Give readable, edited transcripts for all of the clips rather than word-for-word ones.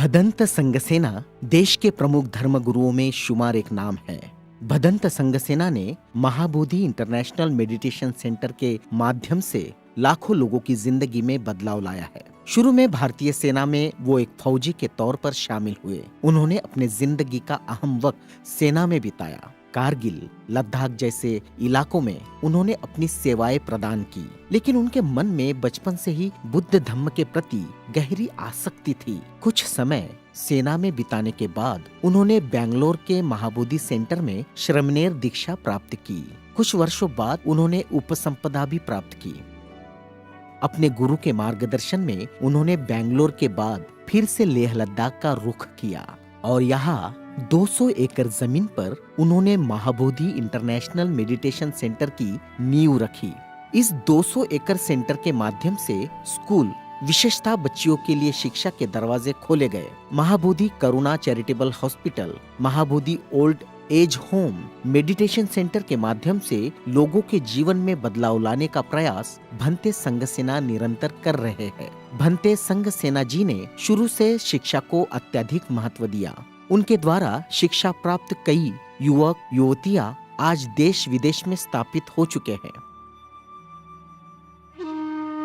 भदंत संगसेना देश के प्रमुख धर्मगुरुओं में शुमार एक नाम है। भदंत संगसेना ने महाबोधि इंटरनेशनल मेडिटेशन सेंटर के माध्यम से लाखों लोगों की जिंदगी में बदलाव लाया है। शुरू में भारतीय सेना में वो एक फौजी के तौर पर शामिल हुए। उन्होंने अपने जिंदगी का अहम वक्त सेना में बिताया। कारगिल, लद्दाख जैसे इलाकों में उन्होंने अपनी सेवाएं प्रदान की, लेकिन उनके मन में बचपन से ही बुद्ध धम्म के प्रति गहरी आसक्ति थी। कुछ समय सेना में बिताने के बाद उन्होंने बेंगलोर के महाबोधि सेंटर में श्रमणेर दीक्षा प्राप्त की। कुछ वर्षों बाद उन्होंने उपसंपदा भी प्राप्त की। अपने गुरु के मार्गदर्शन में उन्होंने बेंगलोर के बाद फिर से लेह लद्दाख का रुख किया और यहाँ 200 एकड़ जमीन पर उन्होंने महाबोधि इंटरनेशनल मेडिटेशन सेंटर की नींव रखी। इस 200 एकड़ सेंटर के माध्यम से स्कूल, विशेषतः बच्चियों के लिए शिक्षा के दरवाजे खोले गए। Mahabodhi Karuna charitable hospital, Mahabodhi old age home, meditation centre के माध्यम से लोगों के जीवन में बदलाव लाने का प्रयास भंते संगसेना निरंतर कर रहे हैं। भंते संगसेना जी ने शुरू से शिक्षा को अत्यधिक महत्व दिया। उनके द्वारा शिक्षा प्राप्त कई युवक युवतियां आज देश विदेश में स्थापित हो चुके हैं।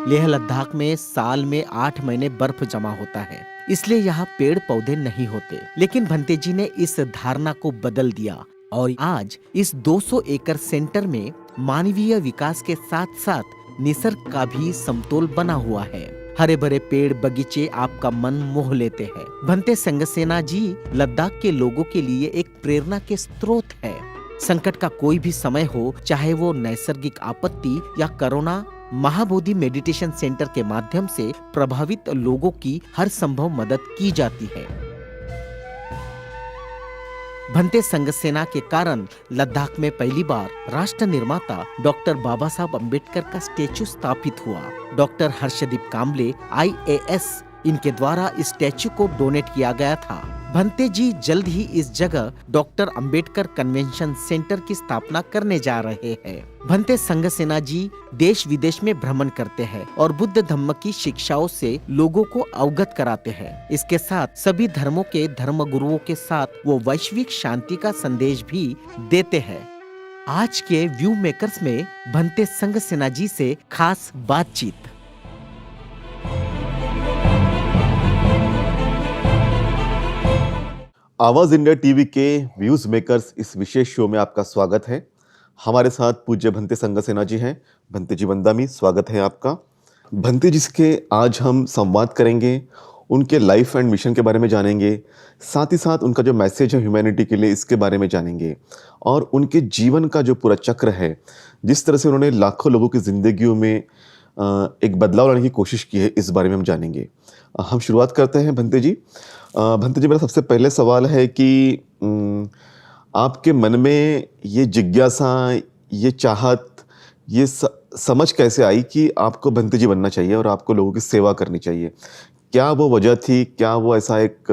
लेह लद्दाख में साल में 8 महीने बर्फ जमा होता है, इसलिए यहाँ पेड़ पौधे नहीं होते। लेकिन भंते जी ने इस धारणा को बदल दिया और आज इस 200 एकड़ सेंटर में मानवीय विकास के साथ साथ निसर्ग का भी समतोल बना हुआ है। हरे भरे पेड़ बगीचे आपका मन मोह लेते हैं। भंते संगसेना जी लद्दाख के लोगों के लिए एक प्रेरणा के स्रोत है। संकट का कोई भी समय हो, चाहे वो नैसर्गिक आपत्ति या कोरोना, महाबोधि मेडिटेशन सेंटर के माध्यम से प्रभावित लोगों की हर संभव मदद की जाती है। भंते संगसेना के कारण लद्दाख में पहली बार राष्ट्र निर्माता डॉक्टर बाबा साहब अम्बेडकर का स्टेचू स्थापित हुआ। डॉक्टर हर्षदीप काम्बले IAS, इनके द्वारा इस स्टेचू को डोनेट किया गया था। भंते जी जल्द ही इस जगह डॉक्टर अंबेडकर कन्वेंशन सेंटर की स्थापना करने जा रहे हैं। भंते संगसेना जी देश विदेश में भ्रमण करते हैं और बुद्ध धम्म की शिक्षाओं से लोगों को अवगत कराते हैं। इसके साथ सभी धर्मों के धर्म गुरुओं के साथ वो वैश्विक शांति का संदेश भी देते हैं। आज के व्यू मेकर्स में भंते संगसेना जी से खास बातचीत। आवाज इंडिया टीवी के व्यूज मेकर्स इस विशेष शो में आपका स्वागत है। हमारे साथ पूज्य भंते संगसेना जी हैं। भंते जी वंदामी, स्वागत है आपका। भंते जी के आज हम संवाद करेंगे, उनके लाइफ एंड मिशन के बारे में जानेंगे, साथ ही साथ उनका जो मैसेज है ह्यूमैनिटी के लिए इसके बारे में जानेंगे और उनके जीवन का जो पूरा चक्र है, जिस तरह से उन्होंने लाखों लोगों की जिंदगियों में एक बदलाव लाने की कोशिश की है, इस बारे में हम जानेंगे। हम शुरुआत करते हैं भंते जी। भंते जी, मेरा सबसे पहले सवाल है कि आपके मन में ये जिज्ञासा, ये चाहत, ये समझ कैसे आई कि आपको भंते जी बनना चाहिए और आपको लोगों की सेवा करनी चाहिए? क्या वो वजह थी, क्या वो ऐसा एक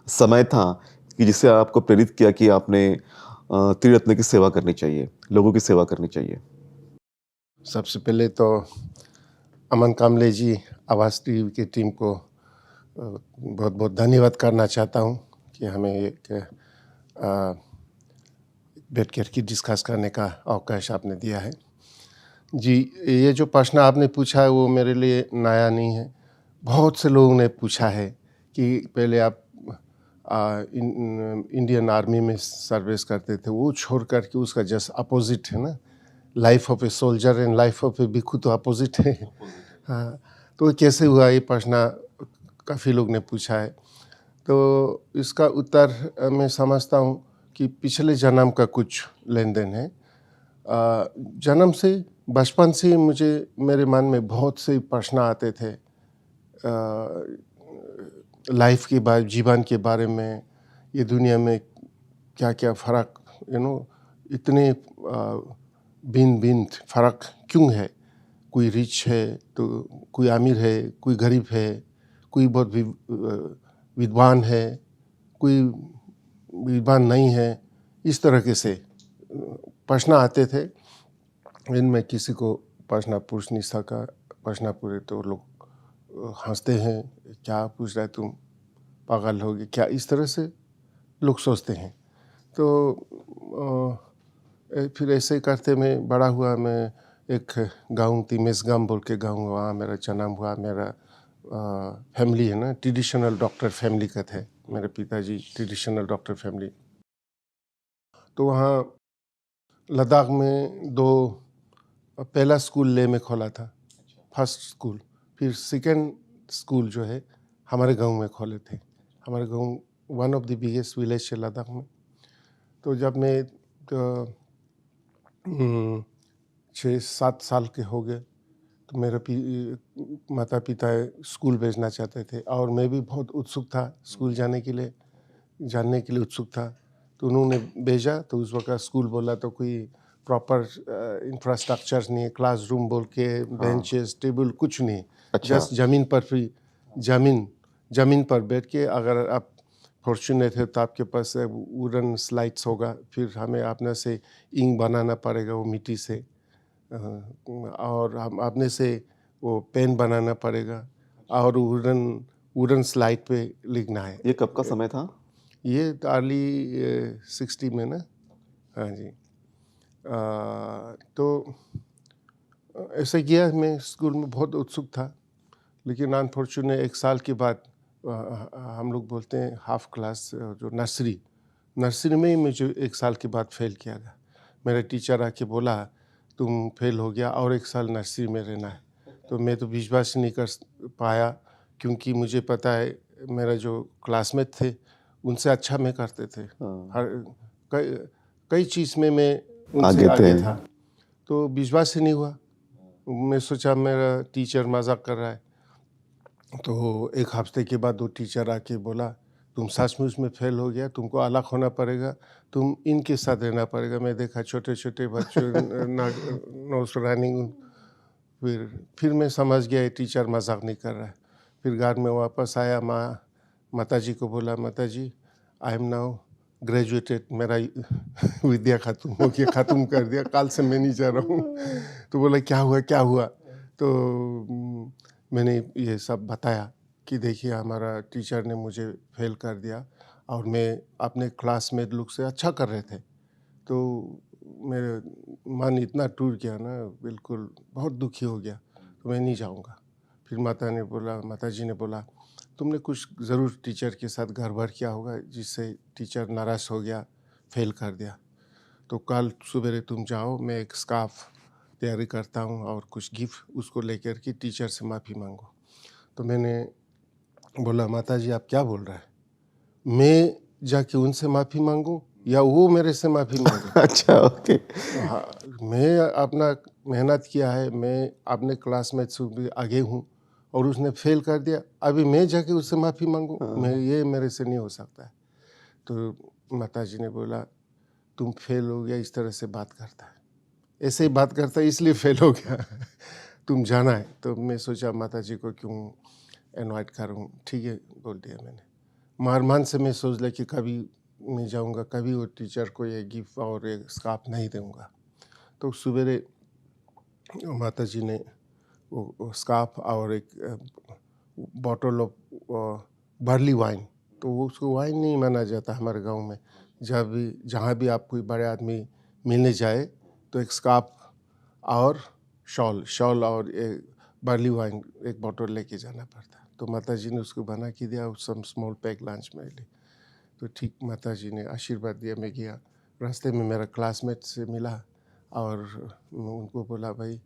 समय था कि जिससे आपको प्रेरित किया कि आपने त्रिरत्न की सेवा करनी चाहिए, लोगों की सेवा करनी चाहिए? सबसे पहले तो अमन काम्बले जी, आवाज़ टीवी की टीम को बहुत बहुत धन्यवाद करना चाहता हूँ कि हमें एक बैठ कर के डिस्कस करने का अवकाश आपने दिया है। जी, ये जो प्रश्न आपने पूछा है वो मेरे लिए नया नहीं है। बहुत से लोगों ने पूछा है कि पहले आप इंडियन आर्मी में सर्विस करते थे, वो छोड़ कर के उसका जस्ट अपोजिट है ना, life of a soldier and life of a भिक्षु तो अपोजिट है। हाँ, तो कैसे हुआ, ये प्रश्न काफ़ी लोग ने पूछा है। तो इसका उत्तर मैं समझता हूँ कि पिछले जन्म का कुछ लेन देन है। जन्म से, बचपन से मुझे मेरे मन में बहुत से प्रश्न आते थे लाइफ के बारे, जीवन के बारे में, ये दुनिया में क्या क्या फ़र्क, इतने भिन्न भिन्न फ़र्क क्यों है? कोई रिच है तो कोई अमीर है, कोई गरीब है, कोई बहुत विद्वान है, कोई विद्वान नहीं है। इस तरह के से प्रश्न आते थे। इनमें किसी को प्रश्न पूछ नहीं सका। प्रश्न पूरे तो लोग हंसते हैं, क्या पूछ रहा है तुम, पागल हो गया क्या, इस तरह से लोग सोचते हैं। तो फिर ऐसे करते मैं बड़ा हुआ। मैं एक गाँव तिमेस गाँव बोल के गाँव, वहाँ मेरा जन्म हुआ। मेरा फैमिली है ना, ट्रेडिशनल डॉक्टर फैमिली का थे। मेरे पिताजी ट्रेडिशनल डॉक्टर फैमिली। तो वहाँ लद्दाख में दो, पहला स्कूल ले में खोला था, फर्स्ट स्कूल। फिर सेकेंड स्कूल जो है हमारे गांव में खोले थे। हमारे गांव one of the biggest village है लद्दाख में। तो जब मैं 6-7 साल के हो गए तो मेरे माता पिता स्कूल भेजना चाहते थे, और मैं भी बहुत उत्सुक था स्कूल जानने के लिए उत्सुक था। तो उन्होंने भेजा। तो उस वक्त स्कूल बोला तो कोई प्रॉपर इंफ्रास्ट्रक्चर नहीं है, क्लासरूम बोल के, बेंचेस टेबल कुछ नहीं। अच्छा। जस्ट ज़मीन पर बैठ के, अगर आप फॉर्चुनेट है तो आपके पास वुडन स्लाइड्स होगा, फिर हमें अपने से इंक बनाना पड़ेगा वो मिट्टी से, और हम अपने से वो पेन बनाना पड़ेगा, और वुडन स्लाइड पे लिखना है। ये कब का समय था? ये अर्ली 60 में ना। हाँ जी। तो ऐसे किया। मैं स्कूल में बहुत उत्सुक था, लेकिन अनफॉर्चुनेट 1 साल के बाद हम लोग बोलते हैं हाफ क्लास, जो नर्सरी में ही मुझे 1 साल के बाद फेल किया गया। मेरा टीचर आके बोला तुम फेल हो गया और 1 साल नर्सरी में रहना है। तो मैं तो विश्वास नहीं कर पाया, क्योंकि मुझे पता है मेरा जो क्लासमेट थे उनसे अच्छा मैं करते थे। हर कई चीज़ में मैं उनसे आगे था। तो विश्वास ही नहीं हुआ। मैं सोचा मेरा टीचर मजाक कर रहा है। तो 1 हफ्ते के बाद वो टीचर आके बोला तुम सचमुच में फेल हो गया, तुमको अलग होना पड़ेगा, तुम इनके साथ रहना पड़ेगा। मैं देखा छोटे छोटे बच्चे नोज रनिंग। फिर मैं समझ गया टीचर मजाक नहीं कर रहा है। फिर घर में वापस आया, माताजी को बोला माताजी आई एम नाउ ग्रेजुएटेड, मेरा विद्या खत्म हो गया, ख़त्म कर दिया, कल से मैं नहीं जा रहा हूँ। तो बोला क्या हुआ। तो मैंने ये सब बताया कि देखिए हमारा टीचर ने मुझे फेल कर दिया, और मैं अपने क्लासमेट लोग से अच्छा कर रहे थे। तो मेरे मन इतना टूट गया ना, बिल्कुल बहुत दुखी हो गया। तो मैं नहीं जाऊँगा। फिर माताजी ने बोला तुमने कुछ ज़रूर टीचर के साथ गड़बड़ किया होगा, जिससे टीचर नाराज़ हो गया, फेल कर दिया। तो कल सवेरे तुम जाओ, मैं एक स्कार्फ तैयारी करता हूँ और कुछ गिफ्ट उसको लेकर के टीचर से माफ़ी मांगो। तो मैंने बोला माताजी आप क्या बोल रहे हैं, मैं जाके उनसे माफ़ी मांगूं या वो मेरे से माफ़ी मांगे? अच्छा, ओके। हाँ, मैं अपना मेहनत किया है, मैं अपने क्लासमेट से भी आगे हूँ, और उसने फेल कर दिया, अभी मैं जाके उससे माफ़ी मांगूं? ये मेरे से नहीं हो सकता है। तो माताजी ने बोला तुम फेल हो गया, इस तरह से बात करता है, ऐसे ही बात करता है, इसलिए फेल हो गया। तुम जाना है। तो मैं सोचा माताजी को क्यों इनवाइट करूँ, ठीक है बोल दिया मैंने। मारमान से मैं सोच लिया कि कभी नहीं जाऊंगा, कभी वो टीचर को ये गिफ्ट और एक स्कार्फ नहीं दूंगा। तो सवेरे माताजी ने वो स्कार्फ और एक बॉटल ऑफ बार्ली वाइन, तो वो उसको वाइन नहीं माना जाता हमारे गांव में। जहाँ भी आप कोई बड़े आदमी मिलने जाए तो एक स्कार्फ और शॉल और एक बार्ली वाइन एक बॉटल लेके जाना पड़ता। तो माताजी ने उसको बना के दिया, सम स्मॉल पैक लंच मेरे लिए। तो ठीक माताजी ने आशीर्वाद दिया, मैं गया। रास्ते में मेरा क्लासमेट से मिला और उनको बोला भाई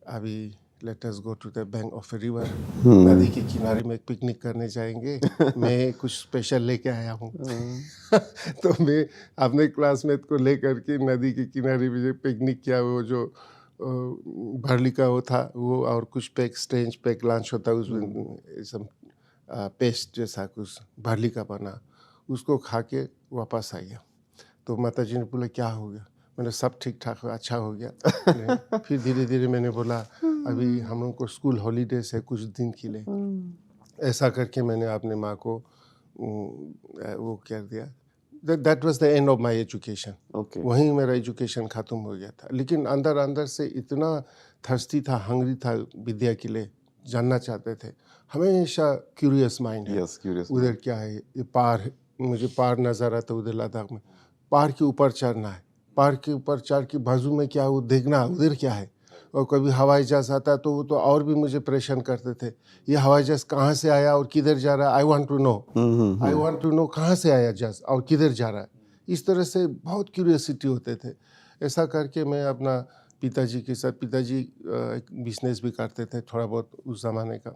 अभी let us go to the bank of a river, नदी के किनारे में पिकनिक करने जाएंगे, मैं कुछ स्पेशल लेके आया हूँ। तो मैं अपने क्लासमेट को लेकर के नदी के किनारे में पिकनिक किया। वो जो बार्ली का वो था वो, और कुछ स्ट्रेंज पैक लंच होता है उसमें सब पेस्ट जैसा कुछ बार्ली का बना, उसको खा के वापस आ गया। तो माताजी ने बोला क्या हो गया, मैंने सब ठीक ठाक अच्छा हो गया। फिर धीरे धीरे मैंने बोला अभी हम लोग को स्कूल हॉलीडेज है कुछ दिन के लिए। ऐसा करके मैंने अपने माँ को वो कर दिया। That was the end of my education. वहीं मेरा एजुकेशन ख़त्म हो गया था। लेकिन अंदर अंदर से इतना थर्स्टी था, हंगरी था विद्या के लिए, जानना चाहते थे। हमेशा क्यूरियस माइंड है। Yes, curious. उधर क्या है, ये पहाड़, मुझे पहाड़ नज़र आता उधर लद्दाख में, पहाड़ के ऊपर चढ़ना है, पहाड़ के ऊपर चढ़ के बाजू में क्या वो देखना उधर क्या है। और कभी हवाई जहाज़ आता तो वो तो और भी मुझे परेशान करते थे, ये हवाई जहाज़ कहाँ से आया और किधर जा रहा है, I want to know, I want to know कहाँ से आया जहाज़ और किधर जा रहा है। इस तरह से बहुत क्यूरियोसिटी होते थे। ऐसा करके मैं अपना पिताजी के साथ, पिताजी एक बिजनेस भी करते थे थोड़ा बहुत उस ज़माने का,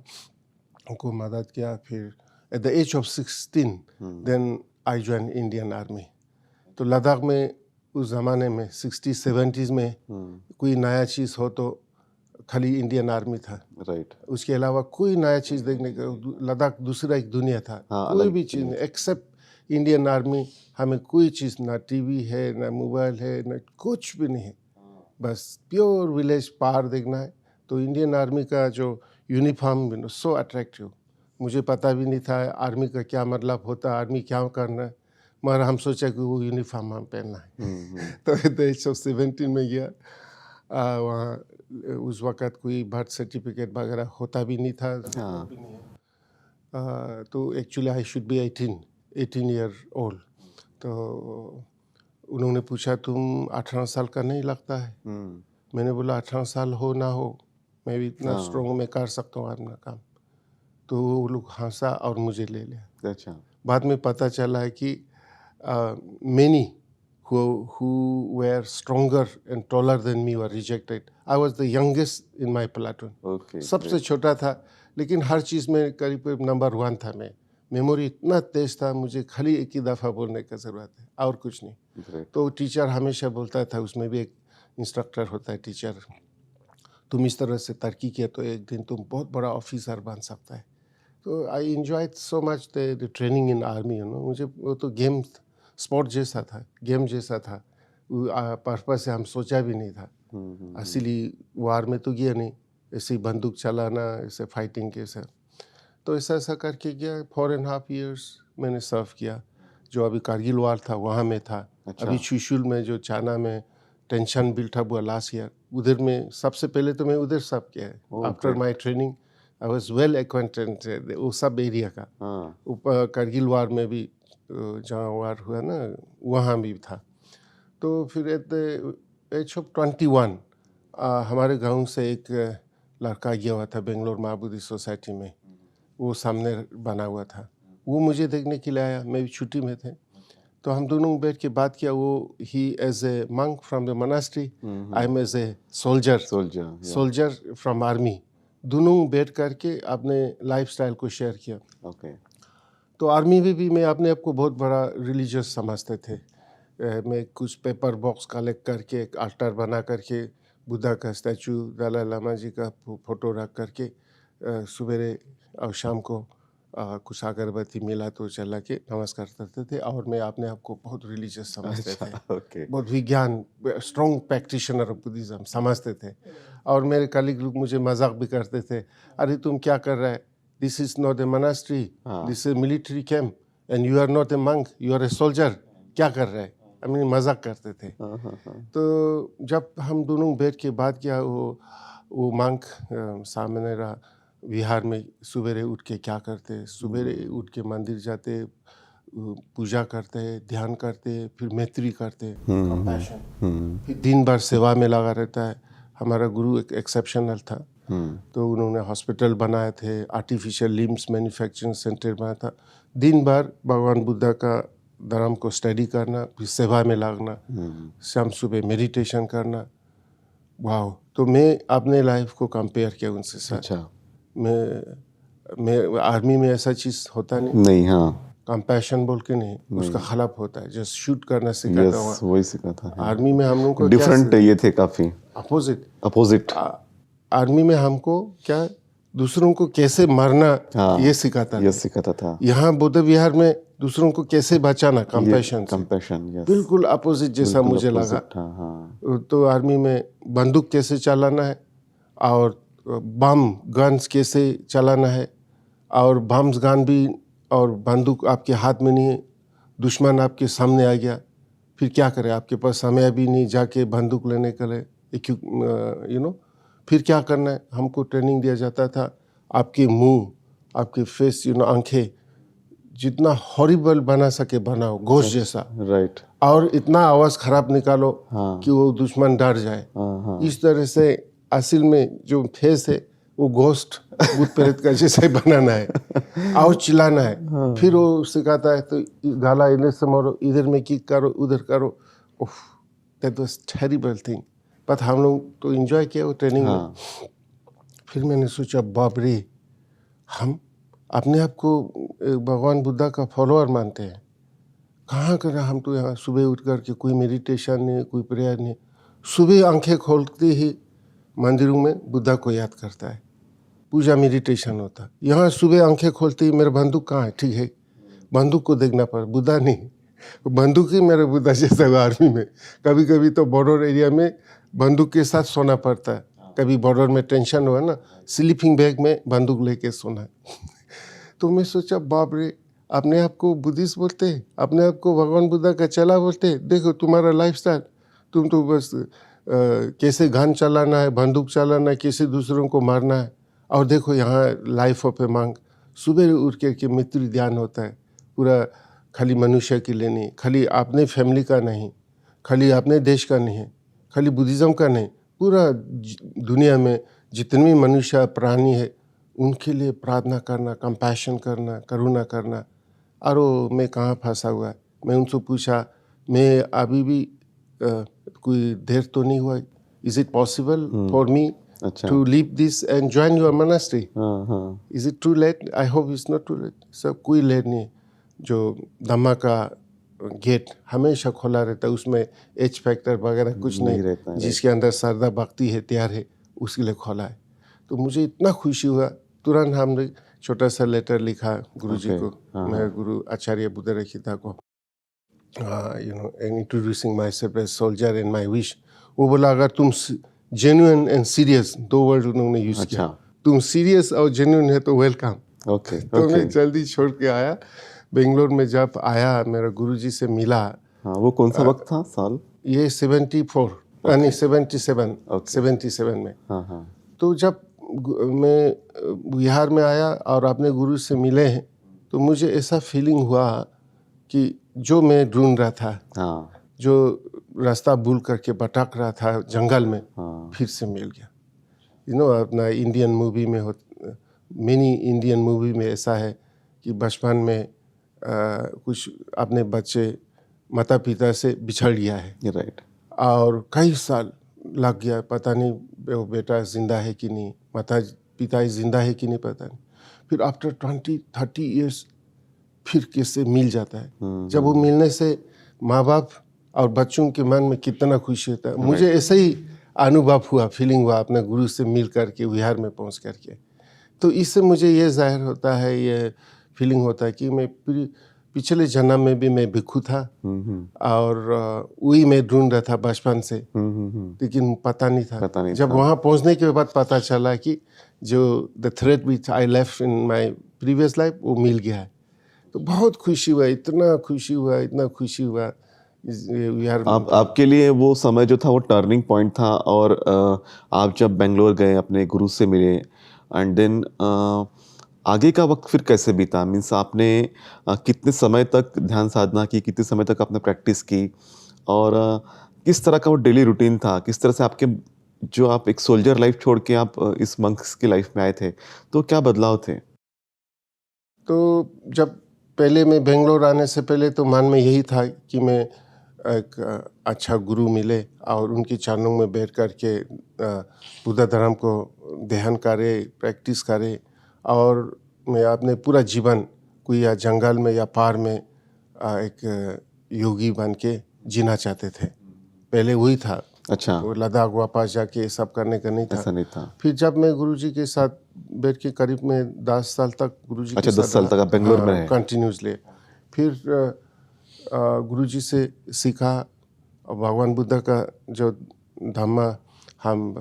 उनको मदद किया। फिर at the age of 16 then I join Indian army. तो लद्दाख में उस ज़माने में 60-70s में कोई नया चीज़ हो तो खाली इंडियन आर्मी था, राइट। उसके अलावा कोई नया चीज़ देखने का, लद्दाख दूसरा एक दुनिया था। हाँ, कोई अलग भी चीज़ नहीं एक्सेप्ट इंडियन आर्मी, हमें कोई चीज़, ना टीवी है, ना मोबाइल है, ना कुछ भी नहीं है, बस प्योर विलेज पहाड़ देखना है। तो इंडियन आर्मी का जो यूनिफॉर्म सो अट्रैक्टिव, मुझे पता भी नहीं था आर्मी का क्या मतलब होता है, आर्मी क्या करना है, मगर हम सोचा कि वो यूनिफॉर्म हम पहनना है। तो एट द एज ऑफ 17 में गया वहाँ। उस वक़्त कोई बर्थ सर्टिफिकेट वगैरह होता भी नहीं था। हाँ। तो actually I should be 18 year old. तो उन्होंने पूछा तुम 18 साल का नहीं लगता है। मैंने बोला 18 साल हो ना हो, मैं भी इतना स्ट्रॉन्ग में कर सकता हूँ अपना काम। तो वो लोग हंसा और मुझे ले लिया। अच्छा। बाद में पता चला है कि many who were stronger and taller than me were rejected. I was the youngest in my platoon. Okay. सबसे छोटा था, लेकिन हर चीज़ में करीब करीब नंबर 1 था मैं। मेमोरी इतना तेज था, मुझे खाली एक ही दफ़ा बोलने का ज़रूरत है और कुछ नहीं। ग्रेट। तो टीचर हमेशा बोलता था, उसमें भी एक इंस्ट्रक्टर होता है टीचर, तुम इस तरह से तरक्की किया तो एक दिन तुम बहुत बड़ा ऑफिसर बन सकता है। तो I enjoyed so much the training in army, मुझे वो तो गेम स्पोर्ट जैसा था, गेम जैसा था। पर्पस से हम सोचा भी नहीं था। असली वार में तो गया नहीं, ऐसे ही बंदूक चलाना, ऐसे फाइटिंग के साथ। तो ऐसा करके गया। 4.5 years मैंने सर्व किया। जो अभी कारगिल वार था वहाँ में था। अच्छा। अभी चुशुल में जो चाइना में टेंशन बिल्ट अप हुआ लास्ट ईयर, उधर में सबसे पहले तो मैं उधर सर्व किया है। After my training I was well acquainted वो सब एरिया का। ऊपर कारगिल वार में भी जहाँ वार हुआ ना, वहाँ भी था। तो फिर एट द एज ऑफ 21 हमारे गांव से एक लड़का गया हुआ था बेंगलोर महाबोधि सोसाइटी में, वो सामने बना हुआ था। वो मुझे देखने के लिए आया, मैं भी छुट्टी में थे। तो हम दोनों बैठ के बात किया। वो ही as a monk from the monastery, I am as a soldier from army. दोनों बैठ करके अपने लाइफस्टाइल को शेयर किया। ओके। तो आर्मी में भी मैं अपने आप को बहुत बड़ा रिलीजियस समझते थे। मैं कुछ पेपर बॉक्स कलेक्ट करके एक अल्टर बना करके बुद्धा का स्टैचू, दलाई लामा जी का फोटो रख करके सवेरे और शाम को कुछ अगरबत्ती मिला तो चला के नमस्कार करते थे। और मैं अपने आप को बहुत रिलीजियस समझते थे। ओके। बहुत विज्ञान, स्ट्रॉन्ग प्रैक्टिशनर ऑफ बुद्धिज्म समझते थे। और मेरे कलीग लोग मुझे मजाक भी करते थे, अरे तुम क्या कर रहा है, this is not a monastery, this is military camp and you are not a monk, you are a soldier, क्या कर रहा है, मजाक करते थे। तो जब हम दोनों बैठ के बात किया, वो मंक सामने रहा। बिहार में सवेरे उठ के क्या करते, सवेरे उठ के मंदिर जाते, पूजा करते, ध्यान करते, फिर मैत्री करते, कंपैशन, फिर दिन भर सेवा में लगा रहता है। हमारा गुरु एक एक्सेप्शनल था। तो उन्होंने हॉस्पिटल बनाए थे, आर्टिफिशियल लिम्स मैन्युफैक्चरिंग सेंटर बनाया था। दिन भर भगवान बुद्धा का धर्म को स्टडी करना, फिर सेवा में लगना, शाम सुबह मेडिटेशन करना। वाह! तो मैं अपने लाइफ को कंपेयर किया उनसे साथ। अच्छा। मैं आर्मी में ऐसा चीज़ होता नहीं। हाँ। कंपैशन बोल के नहीं, उसका खिलाफ होता है, जस्ट शूट करना सिखाता हुआ। वही सिखाता है। आर्मी में हम लोगों को डिफरेंट ये थे काफ़ी अपोजिट। आर्मी में हमको क्या दूसरों को कैसे मारना, ये सिखाता था। यहाँ बुद्ध विहार में दूसरों को कैसे बचाना, कंपैशन। बिल्कुल अपोजिट जैसा मुझे लगा। तो आर्मी में बंदूक कैसे चलाना है और बम गन्स कैसे चलाना है, और बम्स गन भी और बंदूक आपके हाथ में नहीं है, दुश्मन आपके सामने आ गया, फिर क्या करें, आपके पास समय भी नहीं जाके बंदूक लेने के लिए, फिर क्या करना है। हमको ट्रेनिंग दिया जाता था आपके मुंह, आपके फेस, आंखें जितना हॉरिबल बना सके बनाओ, घोस्ट जैसा, राइट। और इतना आवाज़ खराब निकालो हाँ। कि वो दुश्मन डर जाए। हाँ हाँ। इस तरह से असल में जो फेस है वो घोस्ट भूत प्रेत का जैसे ही बनाना है और चिल्लाना है। फिर वो सिखाता है तो गाला इधर से मारो, इधर में किक करो, उधर करो। उफ, that was terrible thing. But हम लोग तो एंजॉय किया वो ट्रेनिंग में। फिर मैंने सोचा बाप रे, हम अपने आप को भगवान बुद्धा का फॉलोअर मानते हैं, कहाँ कर हम तो यहाँ सुबह उठ कर के कोई मेडिटेशन नहीं, कोई प्रेयर नहीं, सुबह आंखें खोलते ही मंदिरों में बुद्धा को याद करता है, पूजा मेडिटेशन होता है। यहाँ सुबह आंखें खोलते ही मेरा बंदूक कहाँ है, ठीक है बंदूक को देखना पड़ा, बुद्धा नहीं, बंदूक ही मेरे बुद्धा जैसा आर्मी में। कभी कभी तो बॉर्डर एरिया में बंदूक के साथ सोना पड़ता है, कभी बॉर्डर में टेंशन हुआ ना, स्लीपिंग बैग में बंदूक लेके सोना है। तो मैं सोचा बाप रे, अपने आप को बुद्धिस्ट बोलते हैं, अपने आप को भगवान बुद्धा का चेला बोलते हैं। देखो तुम्हारा लाइफस्टाइल, तुम तो बस कैसे गन चलाना है, बंदूक चलाना है, कैसे दूसरों को मारना है। और देखो यहाँ लाइफ ऑफ ए मंक, सुबह उठ के मृत्यु ध्यान होता है, पूरा खाली मनुष्य के लिए नहीं, खाली अपने फैमिली का नहीं, खाली अपने देश का नहीं है, खाली बुद्धिज़्म का नहीं, पूरा दुनिया में जितने भी मनुष्य प्राणी है उनके लिए प्रार्थना करना, कंपैशन करना, करुणा करना। और मैं कहाँ फंसा हुआ है। मैं उनसे पूछा, मैं अभी भी कोई देर तो नहीं हुआ, is it possible for me to leave this and join your monastery, is it too late? I hope it's not too late. सब कोई लेट नहीं। जो धम्मा का गेट हमेशा खुला रहता है, उसमें एच फैक्टर वगैरह कुछ नहीं रहता है, जिसके अंदर श्रद्धा भक्ति है, तैयार है, उसके लिए खोला है। तो मुझे इतना खुशी हुआ, तुरंत हमने छोटा सा लेटर लिखा गुरुजी को, मेरे गुरु आचार्य बुद्ध रखिता को, introducing myself as soldier and my wish. वो बोला अगर तुम जेन्युइन एंड सीरियस, दो वर्ड उन्होंने यूज किया, तुम सीरियस और जेन्युइन है तो वेलकम। तो मैं जल्दी छोड़ के आया। बेंगलोर में जब आया, मेरा गुरुजी से मिला। वो कौन सा वक्त था, साल? ये 74 यानी 77 में। तो जब मैं बिहार में आया और अपने गुरु से मिले हैं, तो मुझे ऐसा फीलिंग हुआ कि जो मैं ढूंढ रहा था, जो रास्ता भूल करके भटक रहा था जंगल में, फिर से मिल गया। अपना इंडियन मूवी में मेनी इंडियन मूवी में ऐसा है कि बचपन में कुछ अपने बच्चे माता पिता से बिछड़ गया है, राइट, और कई साल लग गया, पता नहीं वो बेटा जिंदा है कि नहीं, माता पिता जिंदा है कि नहीं, पता नहीं। फिर आफ्टर 20-30 ईयर्स फिर कैसे मिल जाता है। जब वो मिलने से माँ बाप और बच्चों के मन में कितना खुशी होता है। मुझे ऐसा ही अनुभव हुआ, फीलिंग हुआ अपने गुरु से मिल करके, बिहार में पहुँच करके। तो इससे मुझे ये जाहिर होता है, ये फीलिंग होता है कि मैं पिछले जन्म में भी मैं भिक्षु था, और वही मैं ढूंढ रहा था बचपन से, लेकिन पता नहीं था। जब वहाँ पहुँचने के बाद पता चला कि जो the thread which I left in my previous life वो मिल गया है। तो बहुत खुशी हुआ, इतना खुशी हुआ, इतना खुशी हुआ यार। आपके लिए वो समय जो था वो टर्निंग पॉइंट था, और आप जब बेंगलोर गए, अपने गुरु से मिले, एंड देन आगे का वक्त फिर कैसे बीता? मीन्स आपने कितने समय तक ध्यान साधना की, कितने समय तक आपने प्रैक्टिस की, और किस तरह का वो डेली रूटीन था? किस तरह से आपके, जो आप एक सोल्जर लाइफ छोड़ के आप इस मंक्स की लाइफ में आए थे, तो क्या बदलाव थे? तो जब पहले मैं बेंगलोर आने से पहले तो मन में यही था कि मैं एक अच्छा गुरु मिले और उनके चरणों में बैठ कर के बुद्ध धर्म को ध्यान करे, प्रैक्टिस करे, और मैं अपने पूरा जीवन कोई या जंगल में या पहाड़ में एक योगी बन के जीना चाहते थे। पहले वही था। अच्छा। वो लद्दाख वापस जाके सब करने का नहीं था। ऐसा नहीं था। फिर जब मैं गुरुजी के साथ बैठ के करीब में 10 साल तक गुरुजी के साथ 10 साल तक आप बेंगलोर में रहे? कंटिन्यूसली। फिर गुरुजी से सीखा, भगवान बुद्ध का जो धम्मा हम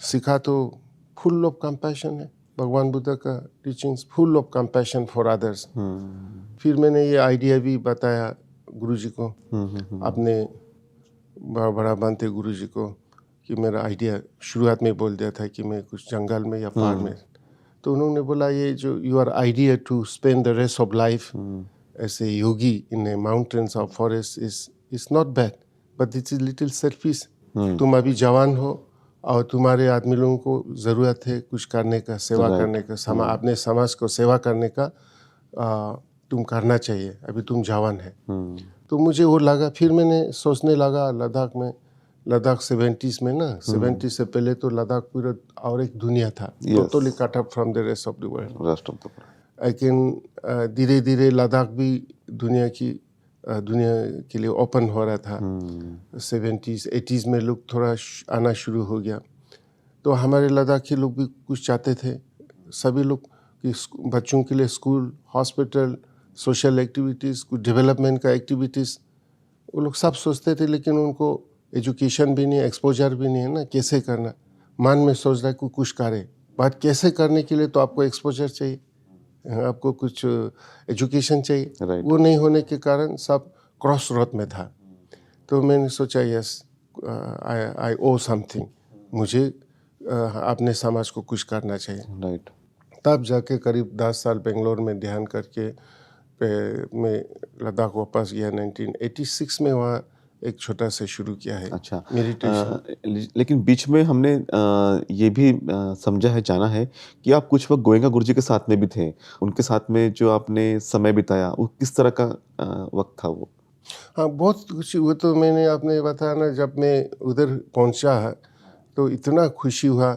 सीखा, तो फुल ऑफ कंपैशन है। भगवान बुद्ध का teachings full of compassion for others. फिर मैंने ये आइडिया भी बताया गुरुजी को, अपने बड़ा बनते गुरुजी को, कि मेरा आइडिया शुरुआत में बोल दिया था कि मैं कुछ जंगल में या पहाड़ में तो उन्होंने बोला ये जो your idea to spend the rest of life as a yogi in a mountains और forest is not bad, but it is little selfish. तुम अभी जवान हो और तुम्हारे आदमी लोगों को ज़रूरत है कुछ करने का, सेवा करने का, अपने समाज को सेवा करने का, तुम करना चाहिए, अभी तुम जवान है। तो मुझे वो लगा, फिर मैंने सोचने लगा लद्दाख में, लद्दाख 70s में ना, 70s से पहले तो लद्दाख पूरा और एक दुनिया था, totally cut up from the rest of the world. लेकिन धीरे धीरे लद्दाख भी दुनिया के लिए ओपन हो रहा था। 70s 80s में लोग थोड़ा आना शुरू हो गया, तो हमारे लद्दाख के लोग भी कुछ चाहते थे, सभी लोग कि बच्चों के लिए स्कूल, हॉस्पिटल, सोशल एक्टिविटीज़, कुछ डेवलपमेंट का एक्टिविटीज़, वो लोग सब सोचते थे, लेकिन उनको एजुकेशन भी नहीं, एक्सपोजर भी नहीं है ना, कैसे करना। मन में सोच रहा है कि कुछ करे, बात कैसे करने के लिए तो आपको एक्सपोजर चाहिए, आपको कुछ एजुकेशन चाहिए। वो नहीं होने के कारण सब क्रॉस रोड में था। तो मैंने सोचा यस आई ओ समथिंग, मुझे अपने समाज को कुछ करना चाहिए। तब जाके करीब 10 साल बेंगलोर में ध्यान करके मैं लद्दाख वापस गया 1986 में, वहाँ एक छोटा से शुरू किया है। अच्छा, मेडिटेशन। लेकिन बीच में हमने ये भी समझा है, जाना है कि आप कुछ वक्त गोयंका गुरुजी के साथ में भी थे। उनके साथ में जो आपने समय बिताया वो किस तरह का वक्त था वो? हाँ, बहुत खुशी। वो तो मैंने आपने बताया ना, जब मैं उधर पहुंचा तो इतना खुशी हुआ।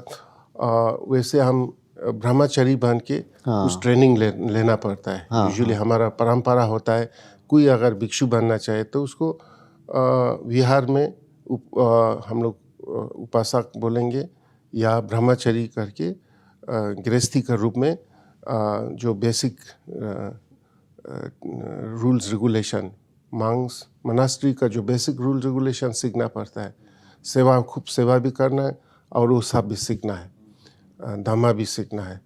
वैसे हम ब्रह्मचारी बन के कुछ ट्रेनिंग लेना पड़ता है। यूजुअली हमारा परंपरा होता है, कोई अगर भिक्षु बनना चाहे तो उसको विहार में हम लोग उपासक बोलेंगे या ब्रह्मचारी करके गृहस्थी के रूप में जो बेसिक रूल्स रेगुलेशन, मांग्स मनास्ट्री का जो बेसिक रूल रेगुलेशन सीखना पड़ता है। सेवा, खूब सेवा भी करना है और वो सब भी सीखना है, धम्मा भी सीखना है।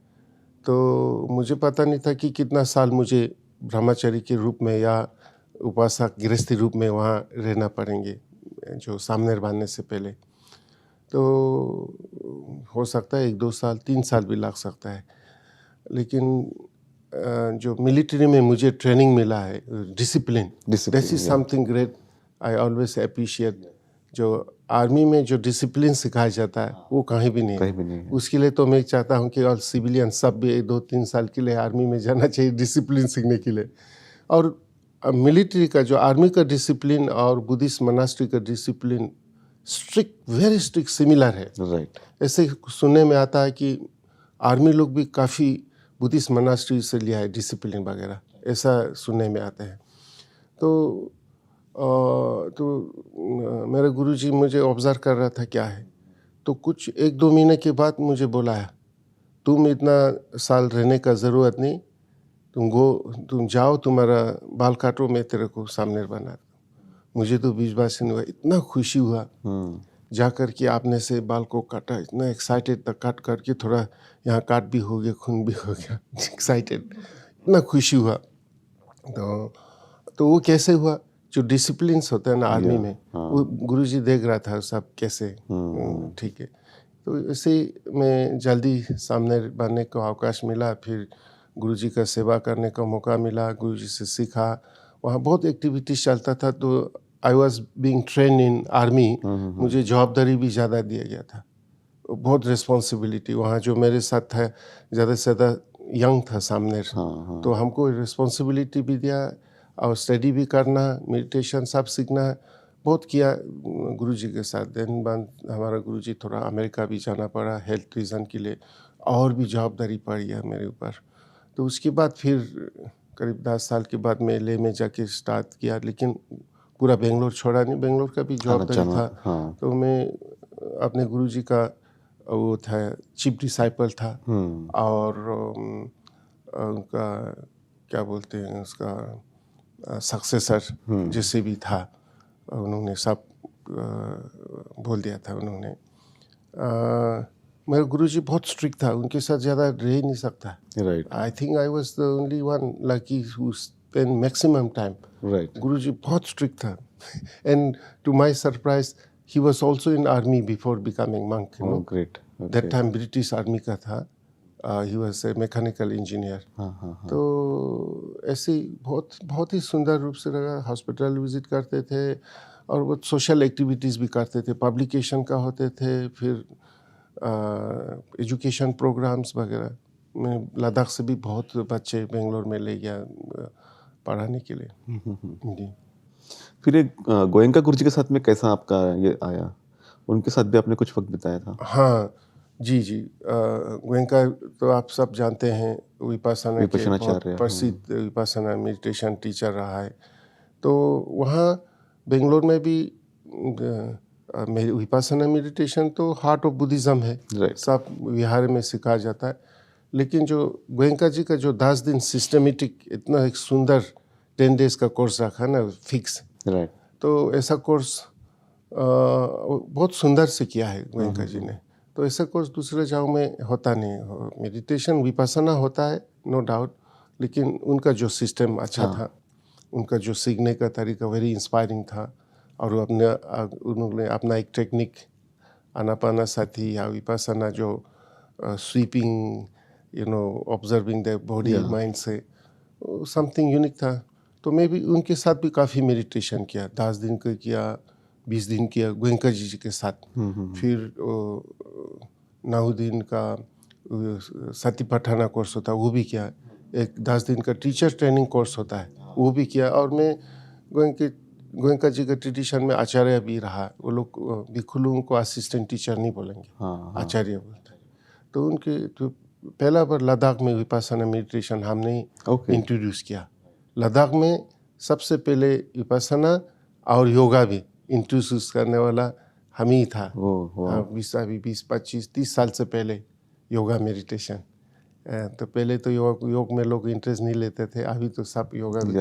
तो मुझे पता नहीं था कि कितना साल मुझे ब्रह्मचारी के रूप में या उपासक गृहस्थी रूप में वहाँ रहना पड़ेंगे, जो सामने बांधने से पहले। तो हो सकता है 1-2 साल 3 साल भी लग सकता है। लेकिन जो मिलिट्री में मुझे ट्रेनिंग मिला है, discipline, this is something great, I always appreciate. जो आर्मी में जो डिसिप्लिन सिखाया जाता है वो कहीं भी नहीं है। उसके लिए तो मैं चाहता हूँ कि और सिविलियन सब भी 2-3 साल के लिए आर्मी में जाना चाहिए डिसिप्लिन सीखने के लिए। और मिलिट्री का जो आर्मी का डिसिप्लिन और बुद्धिस्ट मोनास्ट्री का discipline strict, very strict, similar है। ऐसे सुनने में आता है कि आर्मी लोग भी काफ़ी बुद्धिस्ट मोनास्ट्री से लिया है डिसिप्लिन वगैरह, ऐसा सुनने में आता है। तो मेरे गुरुजी मुझे ऑब्जर्व कर रहा था क्या है, तो कुछ 1-2 महीने के बाद मुझे बुलाया, तुम इतना साल रहने का ज़रूरत नहीं, तुम जाओ, तुम्हारा बाल काटो, मैं तेरे को सामने बना। मुझे तो विश्वास नहीं हुआ, इतना खुशी हुआ जाकर के आपने से बाल को काटा, इतना एक्साइटेड था, काट करके थोड़ा यहाँ काट भी हो गया, खून भी हो गया, एक्साइटेड, इतना खुशी हुआ। तो वो कैसे हुआ, जो डिसिप्लिन्स होता है ना आर्मी में, वो गुरुजी देख रहा था सब कैसे, ठीक है। तो ऐसे मैं जल्दी सामने बनने को अवकाश मिला, फिर गुरुजी का सेवा करने का मौका मिला, गुरुजी से सीखा। वहाँ बहुत एक्टिविटीज चलता था, तो I was being train in army, मुझे जवाबदारी भी ज़्यादा दिया गया था, बहुत रिस्पॉन्सिबिलिटी। वहाँ जो मेरे साथ था ज़्यादा से ज़्यादा यंग था सामने, तो हमको रिस्पॉन्सिबिलिटी भी दिया और स्टडी भी करना, मेडिटेशन सब सीखना, बहुत किया गुरुजी के साथ। देन बाद हमारा गुरुजी थोड़ा अमेरिका भी जाना पड़ा हेल्थ रीज़न के लिए, और भी जवाबदारी पड़ गया मेरे ऊपर। तो उसके बाद फिर करीब 10 साल के बाद मैं LA में जाके स्टार्ट किया, लेकिन पूरा बेंगलोर छोड़ा नहीं, बेंगलोर का भी जवाबदारी था। तो मैं अपने गुरुजी का वो था, चीफ डिसाइपल था, और उनका क्या बोलते हैं, उसका सक्सेसर जैसे भी था, उन्होंने सब बोल दिया था उन्होंने। मेरा गुरुजी बहुत स्ट्रिक्ट था, उनके साथ ज़्यादा रह ही नहीं सकता। I think I was the only one lucky who spend maximum time. Guruji बहुत स्ट्रिक्ट था, and to my surprise he was also in army before becoming monk, you know. That time British army का था, he was a mechanical engineer. हाँ हाँ हाँ। तो ऐसे ही बहुत बहुत ही सुंदर रूप से रहा। हॉस्पिटल विजिट करते थे और वो सोशल एक्टिविटीज़ भी करते थे, पब्लिकेशन का होते थे, फिर एजुकेशन प्रोग्राम्स वगैरह। मैं लद्दाख से भी बहुत बच्चे बेंगलोर में ले गया पढ़ाने के लिए। जी। फिर एक गोयनका गुरुजी के साथ में कैसा आपका ये आया? उनके साथ भी आपने कुछ वक्त बिताया था? हाँ, जी, जी। गोयनका तो आप सब जानते हैं, विपश्यना के बहुत विपश्यनाचार्य, प्रसिद्ध विपश्यना मेडिटेशन टीचर रहा है। तो वहाँ बेंगलोर में भी विपश्यना मेडिटेशन तो हार्ट ऑफ बुद्धिज़्म है। राइट। सब विहार में सिखाया जाता है। लेकिन जो गोयनका जी का जो 10 दिन सिस्टमेटिक इतना एक सुंदर 10 डेज़ का कोर्स रखा ना फिक्स, राइट। तो ऐसा कोर्स बहुत सुंदर से किया है गोयनका जी ने। तो ऐसा कोर्स दूसरे जगहों में होता नहीं। मेडिटेशन विपश्यना होता है नो डाउट, लेकिन उनका जो सिस्टम अच्छा था, उनका जो सीखने का तरीका वेरी इंस्पायरिंग था। और वो उन्होंने अपना एक टेक्निक आनापानासती या विपश्यना जो sweeping observing the body mind से समथिंग यूनिक था। तो मैं भी उनके साथ भी काफ़ी मेडिटेशन किया, 10 दिन का किया, 20 दिन किया गोयनका जी के साथ। फिर 9 दिन का सतिपट्ठना कोर्स होता है वो भी किया। एक 10 दिन का टीचर ट्रेनिंग कोर्स होता है वो भी किया। और मैं गोयनका जी के ट्रेडिशन में आचार्य भी रहा। वो लोग भिक्षु लोगों को असिस्टेंट टीचर नहीं बोलेंगे, आचार्य बोलते हैं। तो उनके तो पहला बार लद्दाख में विपश्यना मेडिटेशन हमने इंट्रोड्यूस किया। लद्दाख में सबसे पहले विपश्यना और योगा भी इंट्रोड्यूस करने वाला हम ही था। हाँ, 20-25-30 साल से पहले योगा मेडिटेशन। तो पहले तो योग में लोग इंटरेस्ट नहीं लेते थे, अभी तो सब योगा भी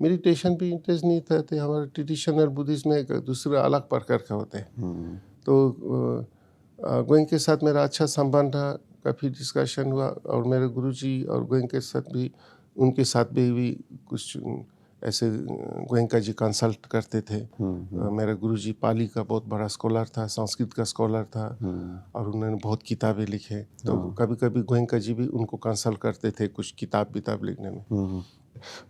मेडिटेशन भी इंटरेस्ट नहीं थे। हमारे ट्रेडिशनल बुद्धिज्म में एक दूसरे अलग प्रकार का होते हैं। तो गोयनका के साथ मेरा अच्छा संबंध था, काफ़ी डिस्कशन हुआ। और मेरे गुरुजी और गोयनका के साथ भी, उनके साथ भी कुछ ऐसे गोयनका जी कंसल्ट करते थे। मेरा गुरुजी पाली का बहुत बड़ा स्कॉलर था, संस्कृत का स्कॉलर था, और उन्होंने बहुत किताबें लिखे। तो कभी कभी गोयनका जी भी उनको कंसल्ट करते थे कुछ किताब लिखने में।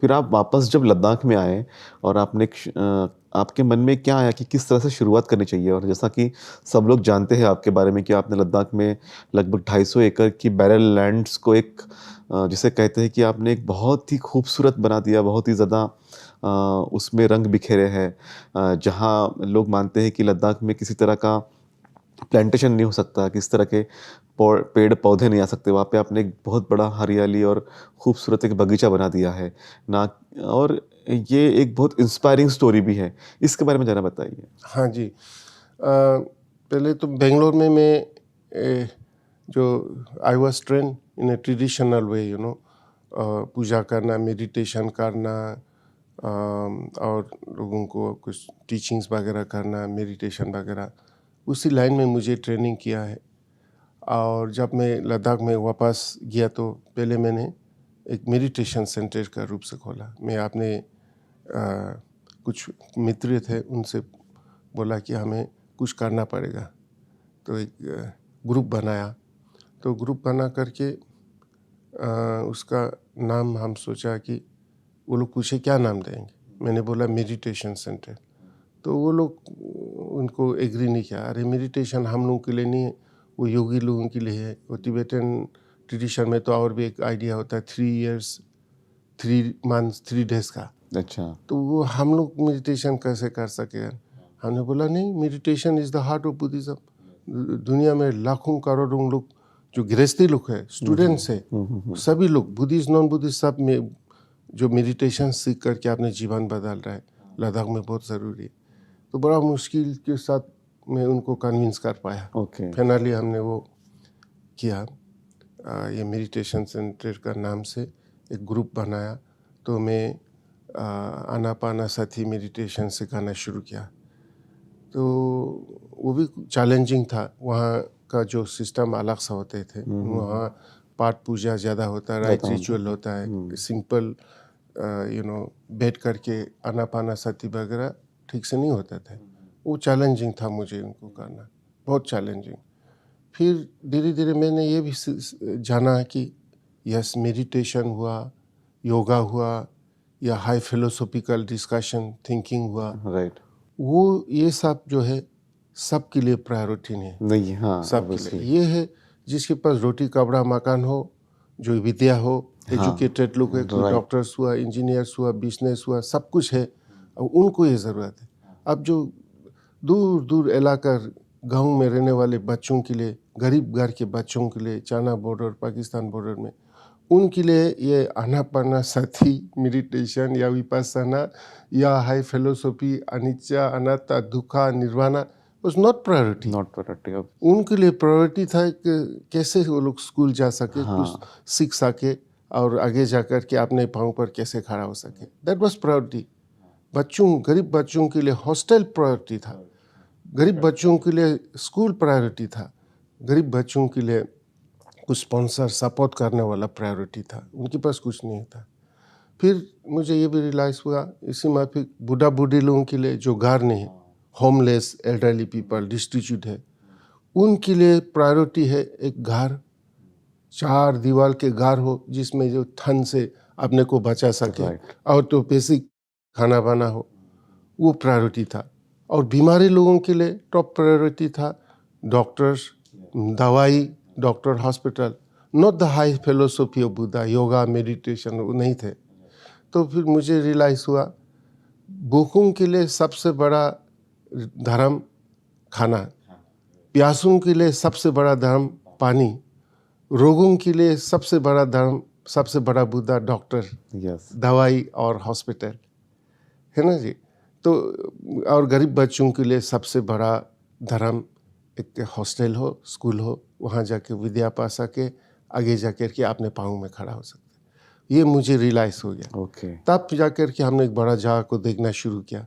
फिर आप वापस जब लद्दाख में आए और आपके मन में क्या आया कि किस तरह से शुरुआत करनी चाहिए? और जैसा कि सब लोग जानते हैं आपके बारे में कि आपने लद्दाख में लगभग 250 एकड़ की बैरल लैंड्स को एक जिसे कहते हैं कि आपने एक बहुत ही खूबसूरत बना दिया, बहुत ही ज़्यादा उसमें रंग बिखेरे हैं। जहाँ लोग मानते हैं कि लद्दाख में किसी तरह का प्लांटेशन नहीं हो सकता, किस तरह के पेड़ पौधे नहीं आ सकते, वहाँ पे आपने एक बहुत बड़ा हरियाली और खूबसूरत एक बगीचा बना दिया है ना। और ये एक बहुत इंस्पायरिंग स्टोरी भी है, इसके बारे में ज़रा बताइए। हाँ जी, पहले तो बेंगलोर में मैं जो I was train in a traditional way, puja करना, मेडिटेशन करना, और लोगों को कुछ टीचिंग्स वगैरह करना, मेडिटेशन वगैरह, उसी लाइन में मुझे ट्रेनिंग किया है। और जब मैं लद्दाख में वापस गया तो पहले मैंने एक मेडिटेशन सेंटर का रूप से खोला। मैं अपने कुछ मित्र थे, उनसे बोला कि हमें कुछ करना पड़ेगा। तो एक ग्रुप बनाया। तो ग्रुप बना करके उसका नाम हम सोचा कि वो लोग पूछे क्या नाम देंगे। मैंने बोला मेडिटेशन सेंटर। तो वो लोग उनको एग्री नहीं किया। अरे मेडिटेशन हम लोगों के लिए नहीं है, वो योगी लोगों के लिए है। वो तिब्बतन ट्रेडिशन में तो और भी एक आइडिया होता है 3 years 3 months 3 days का। अच्छा। तो वो हम लोग मेडिटेशन कैसे कर सके? हमने बोला नहीं, meditation is the heart of Buddhism. दुनिया में लाखों करोड़ों लोग जो गृहस्थी लोग है, स्टूडेंट्स है, सभी लोग बुद्धिस्ट नॉन बुद्धिस्ट सब में जो मेडिटेशन सीख करके अपने जीवन बदल रहा है, लद्दाख में बहुत ज़रूरी है। तो बड़ा मुश्किल के साथ मैं उनको कन्विंस कर पाया। फाइनली हमने वो किया, ये मेडिटेशन सेंटर का नाम से एक ग्रुप बनाया। तो मैं आनापानासती मेडिटेशन सिखाना शुरू किया। तो वो भी चैलेंजिंग था। वहाँ का जो सिस्टम अलग सा होते थे। वहाँ पाठ पूजा ज़्यादा होता है, राइट रिचुअल होता है। सिंपल बैठ करके आनापानासती वगैरह ठीक से नहीं होता था। वो चैलेंजिंग था मुझे उनको करना, बहुत चैलेंजिंग। फिर धीरे धीरे मैंने ये भी जाना कि यस मेडिटेशन हुआ, योगा हुआ या हाई फिलोसॉफिकल डिस्कशन थिंकिंग हुआ, राइट, वो ये सब जो है सबके लिए प्रायोरिटी नहीं, हाँ, सबके obviously, लिए ये है जिसके पास रोटी कपड़ा मकान हो, जो विद्या हो, एजुकेटेड लोग है, कोई right. डॉक्टर्स हुआ, इंजीनियर्स हुआ, बिजनेस हुआ, सब कुछ है, और उनको ये ज़रूरत है। अब जो दूर दूर इलाका गांव में रहने वाले बच्चों के लिए, गरीब घर के बच्चों के लिए, चाइना बॉर्डर, पाकिस्तान बॉर्डर में, उनके लिए ये आनापाना सती मेडिटेशन या विपස්සना या high philosophy, anicca, anatta, dukkha, nirvana was not priority. Not priority. उनके लिए प्रायोरिटी था कि कैसे वो लोग स्कूल जा सके, कुछ सीख सके और आगे जाकर के अपने पाँव पर कैसे खड़ा हो सके, दैट वाज प्रायोरिटी। बच्चों, गरीब बच्चों के लिए हॉस्टल प्रायोरिटी था, गरीब बच्चों के लिए स्कूल प्रायोरिटी था, गरीब बच्चों के लिए कुछ स्पॉन्सर सपोर्ट करने वाला प्रायोरिटी था, उनके पास कुछ नहीं था। फिर मुझे ये भी रियलाइज़ हुआ इसी माफिक बूढ़ा बूढ़ी लोगों के लिए जो घर नहीं है, होमलेस एल्डरली पीपल, डिस्ट्रीट्यूट है, उनके लिए प्रायोरिटी है एक घर, 4 दीवार के घर हो जिसमें जो ठंड से अपने को बचा सके, और तो बेसिक खाना बना हो, वो प्रायोरिटी था। और बीमारी लोगों के लिए टॉप प्रायोरिटी था डॉक्टर्स, दवाई, doctor, hospital, not the high philosophy of Buddha, yoga, meditation, वो नहीं थे। तो फिर मुझे रियलाइज़ हुआ भूखों के लिए सबसे बड़ा धर्म खाना, प्यासों के लिए सबसे बड़ा धर्म पानी, रोगों के लिए सबसे बड़ा धर्म, सबसे बड़ा बुद्धा डॉक्टर, दवाई और हॉस्पिटल, है ना जी। तो और गरीब बच्चों के लिए सबसे बड़ा धर्म एक हॉस्टल हो, स्कूल हो, वहाँ जाके विद्या पा सके, आगे जाकर के अपने पाँव में खड़ा हो सकते। ये मुझे रियलाइज़ हो गया। तब जाकर के हमने एक बड़ा जगह को देखना शुरू किया।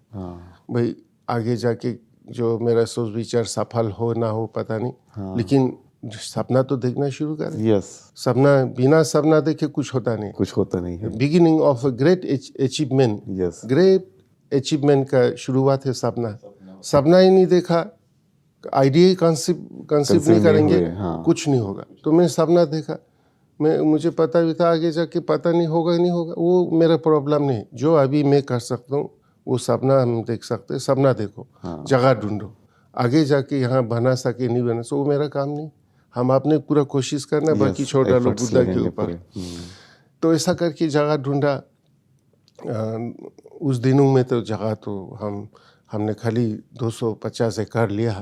भाई आगे जाके जो मेरा सोच विचार सफल हो ना हो पता नहीं, लेकिन सपना तो देखना शुरू करें। सपना, बिना सपना देखे कुछ होता नहीं है। Beginning of a great achievement, great achievement का शुरुआत है सपना। सपना ही नहीं देखा, आइडिया कंसीव नहीं करेंगे, कुछ नहीं होगा। तो मैं सपना देखा, मुझे पता भी था आगे जाके पता नहीं होगा, वो मेरा प्रॉब्लम नहीं। जो अभी मैं कर सकता हूँ वो सपना हम देख सकते हैं। सपना देखो, जगह ढूंढो, आगे जाके यहाँ बना सके नहीं बना सके वो मेरा काम नहीं। हम अपने पूरा कोशिश करना, बाकी छोड़ डालो बुद्धा के ऊपर। तो ऐसा करके जगह ढूंढा। उस दिनों में तो जगह तो हमने खाली 250 एकड़ लिया।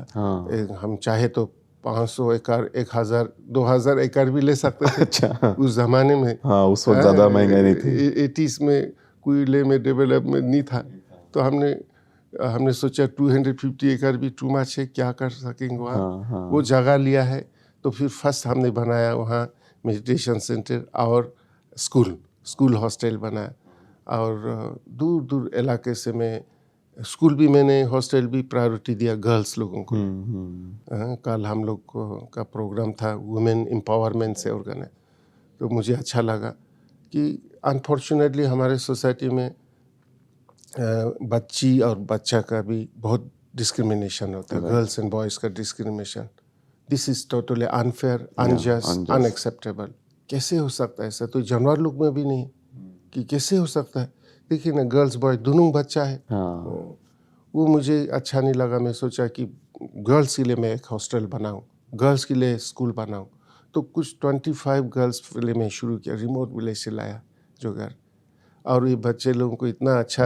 हम चाहे तो 500 एकड़, 1000, 2000 एकड़ भी ले सकते थे। अच्छा। उस जमाने में उस वक्त ज़्यादा महंगाई नहीं थी। 80s में कोयले में डेवलपमेंट नहीं था, तो हमने सोचा 250 एकड़ भी टू मच है, क्या कर सकेंगे वहाँ। वो जगह लिया है। तो फिर फर्स्ट हमने बनाया वहाँ मेडिटेशन सेंटर और स्कूल हॉस्टल बनाया। और दूर दूर इलाके से मैं स्कूल भी, मैंने हॉस्टल भी प्रायोरिटी दिया गर्ल्स लोगों को। कल हम लोग का प्रोग्राम था वुमेन एम्पावरमेंट से ऑर्गेनाइज, तो मुझे अच्छा लगा कि अनफॉर्चुनेटली हमारे सोसाइटी में बच्ची और बच्चा का भी बहुत डिस्क्रिमिनेशन होता है, गर्ल्स एंड बॉयज़ का discrimination. This is totally unfair, unjust, unacceptable. कैसे हो सकता है ऐसा? तो जानवर लोग में भी नहीं कि कैसे हो सकता है। देखिए ना, गर्ल्स बॉय दोनों बच्चा है। वो मुझे अच्छा नहीं लगा। मैं सोचा कि गर्ल्स के लिए मैं एक हॉस्टल बनाऊं, गर्ल्स के लिए स्कूल बनाऊं। तो कुछ 25 गर्ल्स के लिए मैं शुरू किया, रिमोट विलेज से लाया जो घर। और ये बच्चे लोगों को इतना अच्छा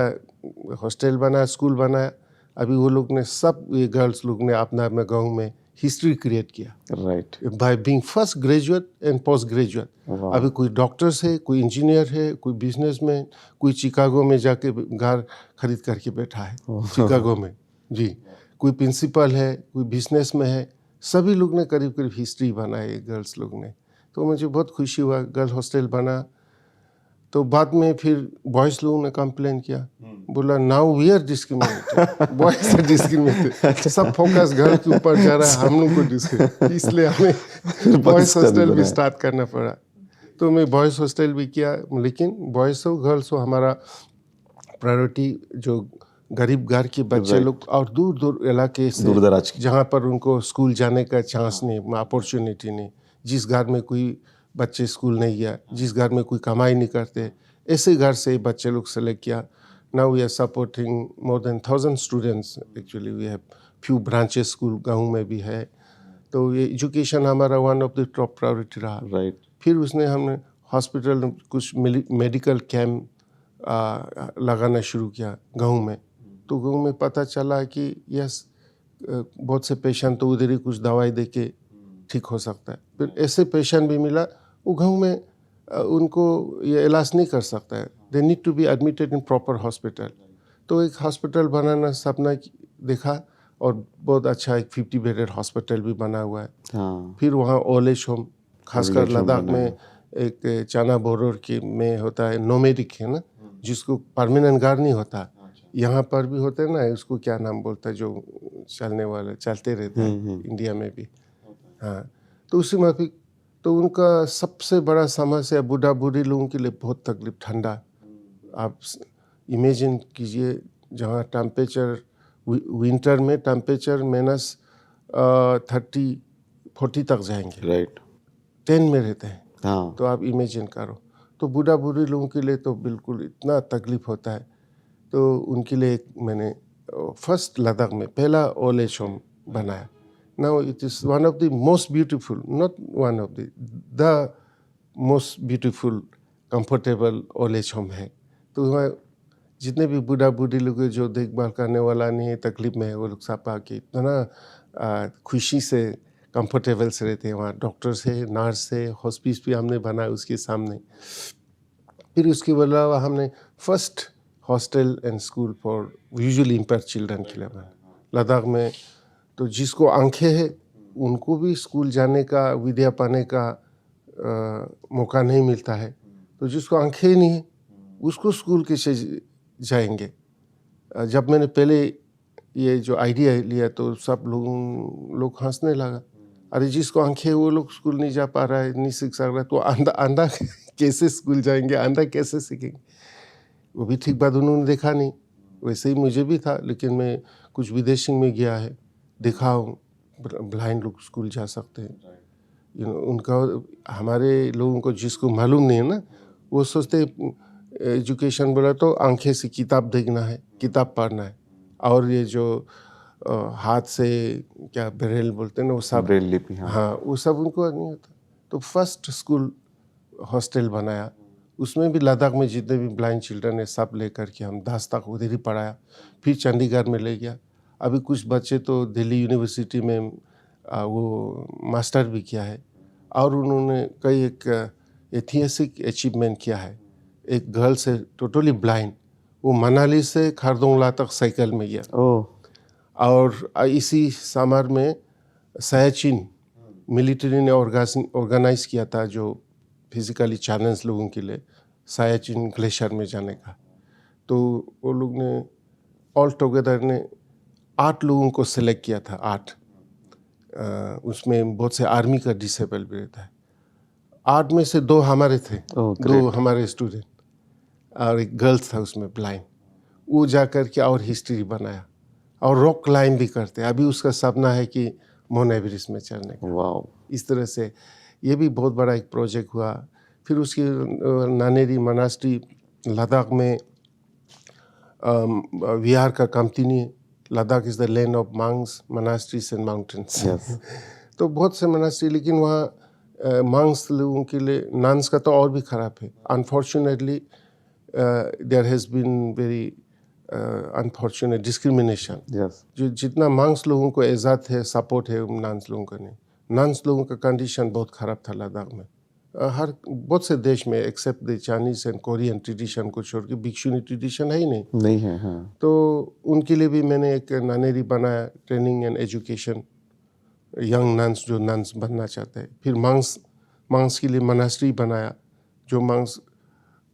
हॉस्टल बनाया, स्कूल बनाया। अभी वो लोग ने सब, ये गर्ल्स लोग ने अपना गाँव में हिस्ट्री क्रिएट किया, right, by being first graduate and post graduate. अभी कोई डॉक्टर्स है, कोई इंजीनियर है, कोई बिजनेसमैन, कोई चिकागो में जाके घर खरीद करके बैठा है चिकागो में जी, कोई प्रिंसिपल है, कोई बिजनेस में है। सभी लोग ने करीब करीब हिस्ट्री बनाई गर्ल्स लोग ने। तो मुझे बहुत खुशी हुआ, गर्ल हॉस्टल बना। तो बाद में फिर बॉयज़ लोगों ने कंप्लेन किया, बोला now we are discriminated, boys are discriminated, सब फोकस गर्ल के ऊपर जा रहा है, हम लोग को डिस्क्रिमिनेट, इसलिए हमें बॉयज़ हॉस्टल भी स्टार्ट करना पड़ा। तो मैं बॉयज़ हॉस्टल भी किया, लेकिन बॉयज़ हो गर्ल्स हो, हमारा प्रायोरिटी जो गरीब घर के बच्चे Right. लोग और दूर दूर इलाके से दूर दराज के। जहाँ पर उनको स्कूल जाने का चांस नहीं, अपॉर्चुनिटी नहीं, जिस घर में कोई बच्चे स्कूल नहीं गया, जिस घर में कोई कमाई नहीं करते, ऐसे घर से बच्चे लोग सेलेक्ट किया. Now we are supporting more than 1000 students. Actually we have few branches school गाँव में भी है. तो ये एजुकेशन हमारा one of the top priority रहा. राइट. फिर उसने हमने हॉस्पिटल कुछ मेडिकल कैंप लगाना शुरू किया गाँव में. तो गाँव में पता चला कि यस बहुत से पेशेंट तो उधर ही कुछ दवाई दे के ठीक हो सकता है. फिर ऐसे पेशेंट भी मिला वो गाँव में उनको ये इलाज नहीं कर सकता है. They need to be admitted in proper hospital. तो एक हॉस्पिटल बनाना सपना देखा और बहुत अच्छा एक 50 बेडेड हॉस्पिटल भी बना हुआ है. हाँ. फिर वहाँ ओल्ड एज होम, खासकर ओल्ड एज होम लद्दाख बना में एक चाना बोरोर के में होता है नोमेडिक है ना, जिसको परमानेंट घर नहीं होता. यहाँ पर भी होते हैं ना, उसको क्या नाम बोलता है जो चलने वाले चलते रहते हैं इंडिया में भी. हाँ, तो उसी में भी तो उनका सबसे बड़ा समस्या बूढ़ा बूढ़ी लोगों के लिए बहुत तकलीफ. ठंडा आप इमेजिन कीजिए जहाँ टेम्परेचर विंटर में टेम्परेचर -30-40 तक जाएंगे. राइट. 10 में रहते हैं. हाँ. तो आप इमेजिन करो. तो बूढ़ा बूढ़ी लोगों के लिए तो बिल्कुल इतना तकलीफ होता है. तो उनके लिए मैंने फर्स्ट लद्दाख में पहला ओल्ड एज होम बनाया. Now it is one of the most beautiful, not one of the most beautiful comfortable old age home है. तो वहाँ जितने भी बूढ़ा बूढ़ी लोग हैं जो देखभाल करने वाला नहीं है, तकलीफ में है, वो लोग सब आके इतना खुशी से कंफर्टेबल से रहते हैं. वहाँ डॉक्टर्स है, नर्स है, हॉस्पिस भी हमने बनाया उसके सामने. फिर उसके अलावा हमने first hostel and school for visually impaired children के लिए बनाया लद्दाख में. तो जिसको आंखें हैं उनको भी स्कूल जाने का, विद्या पाने का मौका नहीं मिलता है. तो जिसको आंखें ही नहीं है उसको स्कूल कैसे जाएंगे. जब मैंने पहले ये जो आइडिया लिया तो सब लोग हंसने लगा. अरे जिसको आंखें है वो लोग स्कूल नहीं जा पा रहा है, नहीं सीख सक रहा है, तो अंधा कैसे स्कूल जाएंगे, अंधा कैसे सीखेंगे. वो भी ठीक बात उन्होंने देखा नहीं. वैसे ही मुझे भी था, लेकिन मैं कुछ विदेशी में गया है, देखा ब्लाइंड लोग स्कूल जा सकते हैं. उनका हमारे लोगों को जिसको मालूम नहीं है ना, वो सोचते एजुकेशन बोला तो आंखें से किताब देखना है, किताब पढ़ना है, और ये जो हाथ से क्या ब्रेल बोलते हैं ना, वो सब ब्रेल लिपि. हाँ, वो सब उनको नहीं होता. तो फर्स्ट स्कूल हॉस्टल बनाया. उसमें भी लद्दाख में जितने भी ब्लाइंड चिल्ड्रन है सब लेकर के हम 10 तक उधर ही पढ़ाया. फिर चंडीगढ़ में ले गया. अभी कुछ बच्चे तो दिल्ली यूनिवर्सिटी में वो मास्टर भी किया है. और उन्होंने कई एक ऐतिहासिक अचीवमेंट किया है. एक गर्ल से टोटली ब्लाइंड, वो मनाली से खारदोंगला तक साइकिल में गया. और इसी समर में सायाचिन मिलिट्री ने ऑर्गेनाइज किया था जो फिजिकली चैलेंज लोगों के लिए सायाचिन ग्लेशियर में जाने का. तो वो लोग ने ऑल टुगेदर ने 8 लोगों को सिलेक्ट किया था. 8 उसमें बहुत से आर्मी का डिसेबल भी रहता है. 8 में से 2 हमारे थे. 2 हमारे स्टूडेंट और एक गर्ल्स था उसमें ब्लाइंड. वो जा कर के और हिस्ट्री बनाया और रॉक क्लाइंब भी करते. अभी उसका सपना है कि माउंट एवरेस्ट में चढ़ने का. वाओ. इस तरह से ये भी बहुत बड़ा एक प्रोजेक्ट हुआ. फिर उसकी नानेरी मनास्ट्री लद्दाख में विहार का continue. Ladakh is the land of monks, monasteries and mountains. तो बहुत से मनास्ट्री, लेकिन वहाँ मंक्स लोगों के लिए नन्स का तो और भी ख़राब है. Unfortunately there has been very unfortunate discrimination. जो जितना मंक्स लोगों को इज़्ज़त है, सपोर्ट है, नन्स लोगों का नहीं. नन्स लोगों का कंडीशन बहुत ख़राब था लद्दाख में. हर बहुत से देश में except the Chinese and Korean tradition को छोड़ के भिक्षुनी ट्रेडिशन है ही नहीं है. हाँ. तो उनके लिए भी मैंने एक नानेरी बनाया, training and education young nuns जो नन्स बनना चाहते हैं. फिर मंक्स के लिए मनास्ट्री बनाया. जो मंक्स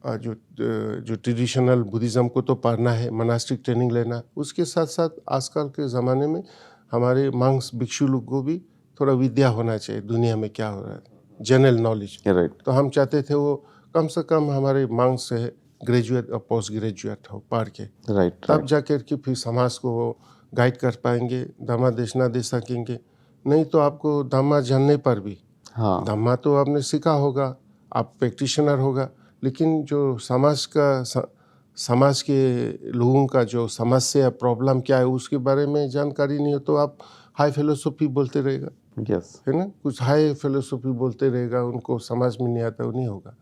जो ट्रेडिशनल बुद्धिज़्म को तो पढ़ना है, मनास्ट्रिक ट्रेनिंग लेना, उसके साथ साथ आजकल के ज़माने में हमारे मंक्स भिक्षु लोग को भी थोड़ा विद्या होना चाहिए, दुनिया में क्या हो रहा है, जनरल नॉलेज. राइट. तो हम चाहते थे वो कम से कम हमारे मंक्स से ग्रेजुएट और पोस्ट ग्रेजुएट हो पढ़ के, राइट तब जाकर के फिर समाज को वो गाइड कर पाएंगे, धम्मा देश ना दे सकेंगे। नहीं तो आपको धम्मा जानने पर भी, हाँ धम्मा तो आपने सीखा होगा, आप प्रैक्टिशनर होगा, लेकिन जो समाज के लोगों का जो समस्या प्रॉब्लम क्या है उसके बारे में जानकारी नहीं हो तो आप हाई फिलोसफी बोलते रहेगा, यस है ना, कुछ हाई फिलोसफी बोलते रहेगा, उनको समझ में नहीं आता, वो नहीं होगा।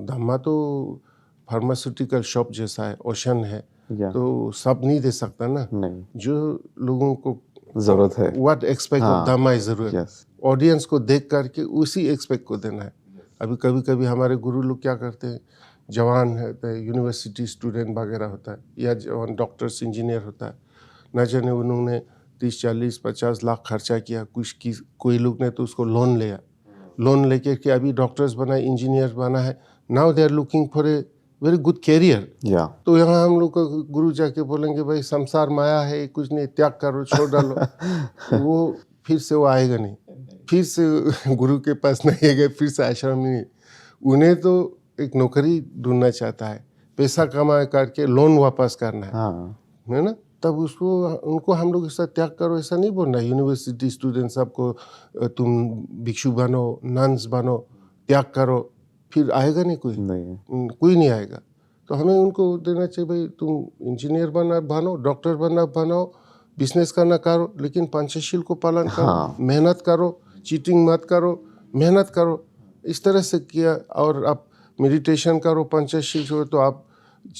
धम्मा तो फार्मास्यूटिकल शॉप जैसा है, ओशन है, या तो सब नहीं दे सकता ना। नहीं जो लोगों को जरूरत है what expect of Dhamma is जरूरत, यस ऑडियंस को देख करके उसी एक्सपेक्ट को देना है। अभी कभी कभी हमारे गुरु लोग क्या करते हैं, जवान है तो यूनिवर्सिटी स्टूडेंट वगैरह होता है या जवान डॉक्टर्स इंजीनियर होता है, न जाने उन्होंने 30-40-50 लाख खर्चा किया, कोई लोग ने तो उसको लोन लिया, लोन लेके कि अभी डॉक्टर्स बना, इंजीनियर बना है, now they are looking for a very good career. या तो यहाँ हम लोग को गुरु जाके बोलेंगे भाई संसार माया है, कुछ नहीं, त्याग करो, छोड़ डालो, वो फिर से वो आएगा नहीं, फिर से गुरु के पास नहीं आएगा, फिर से आश्रम नहीं। उन्हें तो एक नौकरी ढूंढना चाहता है, पैसा कमा करके लोन वापस करना हाँ है ना, तब उनको हम लोग ऐसा त्याग करो ऐसा नहीं बोलना। यूनिवर्सिटी स्टूडेंट सबको तुम भिक्षु बनो, नन्स बनो, त्याग करो, फिर आएगा नहीं कोई, कोई नहीं आएगा। तो हमें उनको देना चाहिए भाई तुम इंजीनियर बनो, डॉक्टर बनो, बिजनेस करना करो, लेकिन पंचशील को पालन करो, हाँ। मेहनत करो, चीटिंग मत करो, मेहनत करो, इस तरह से किया। और आप मेडिटेशन करो, पंचशील हो, तो आप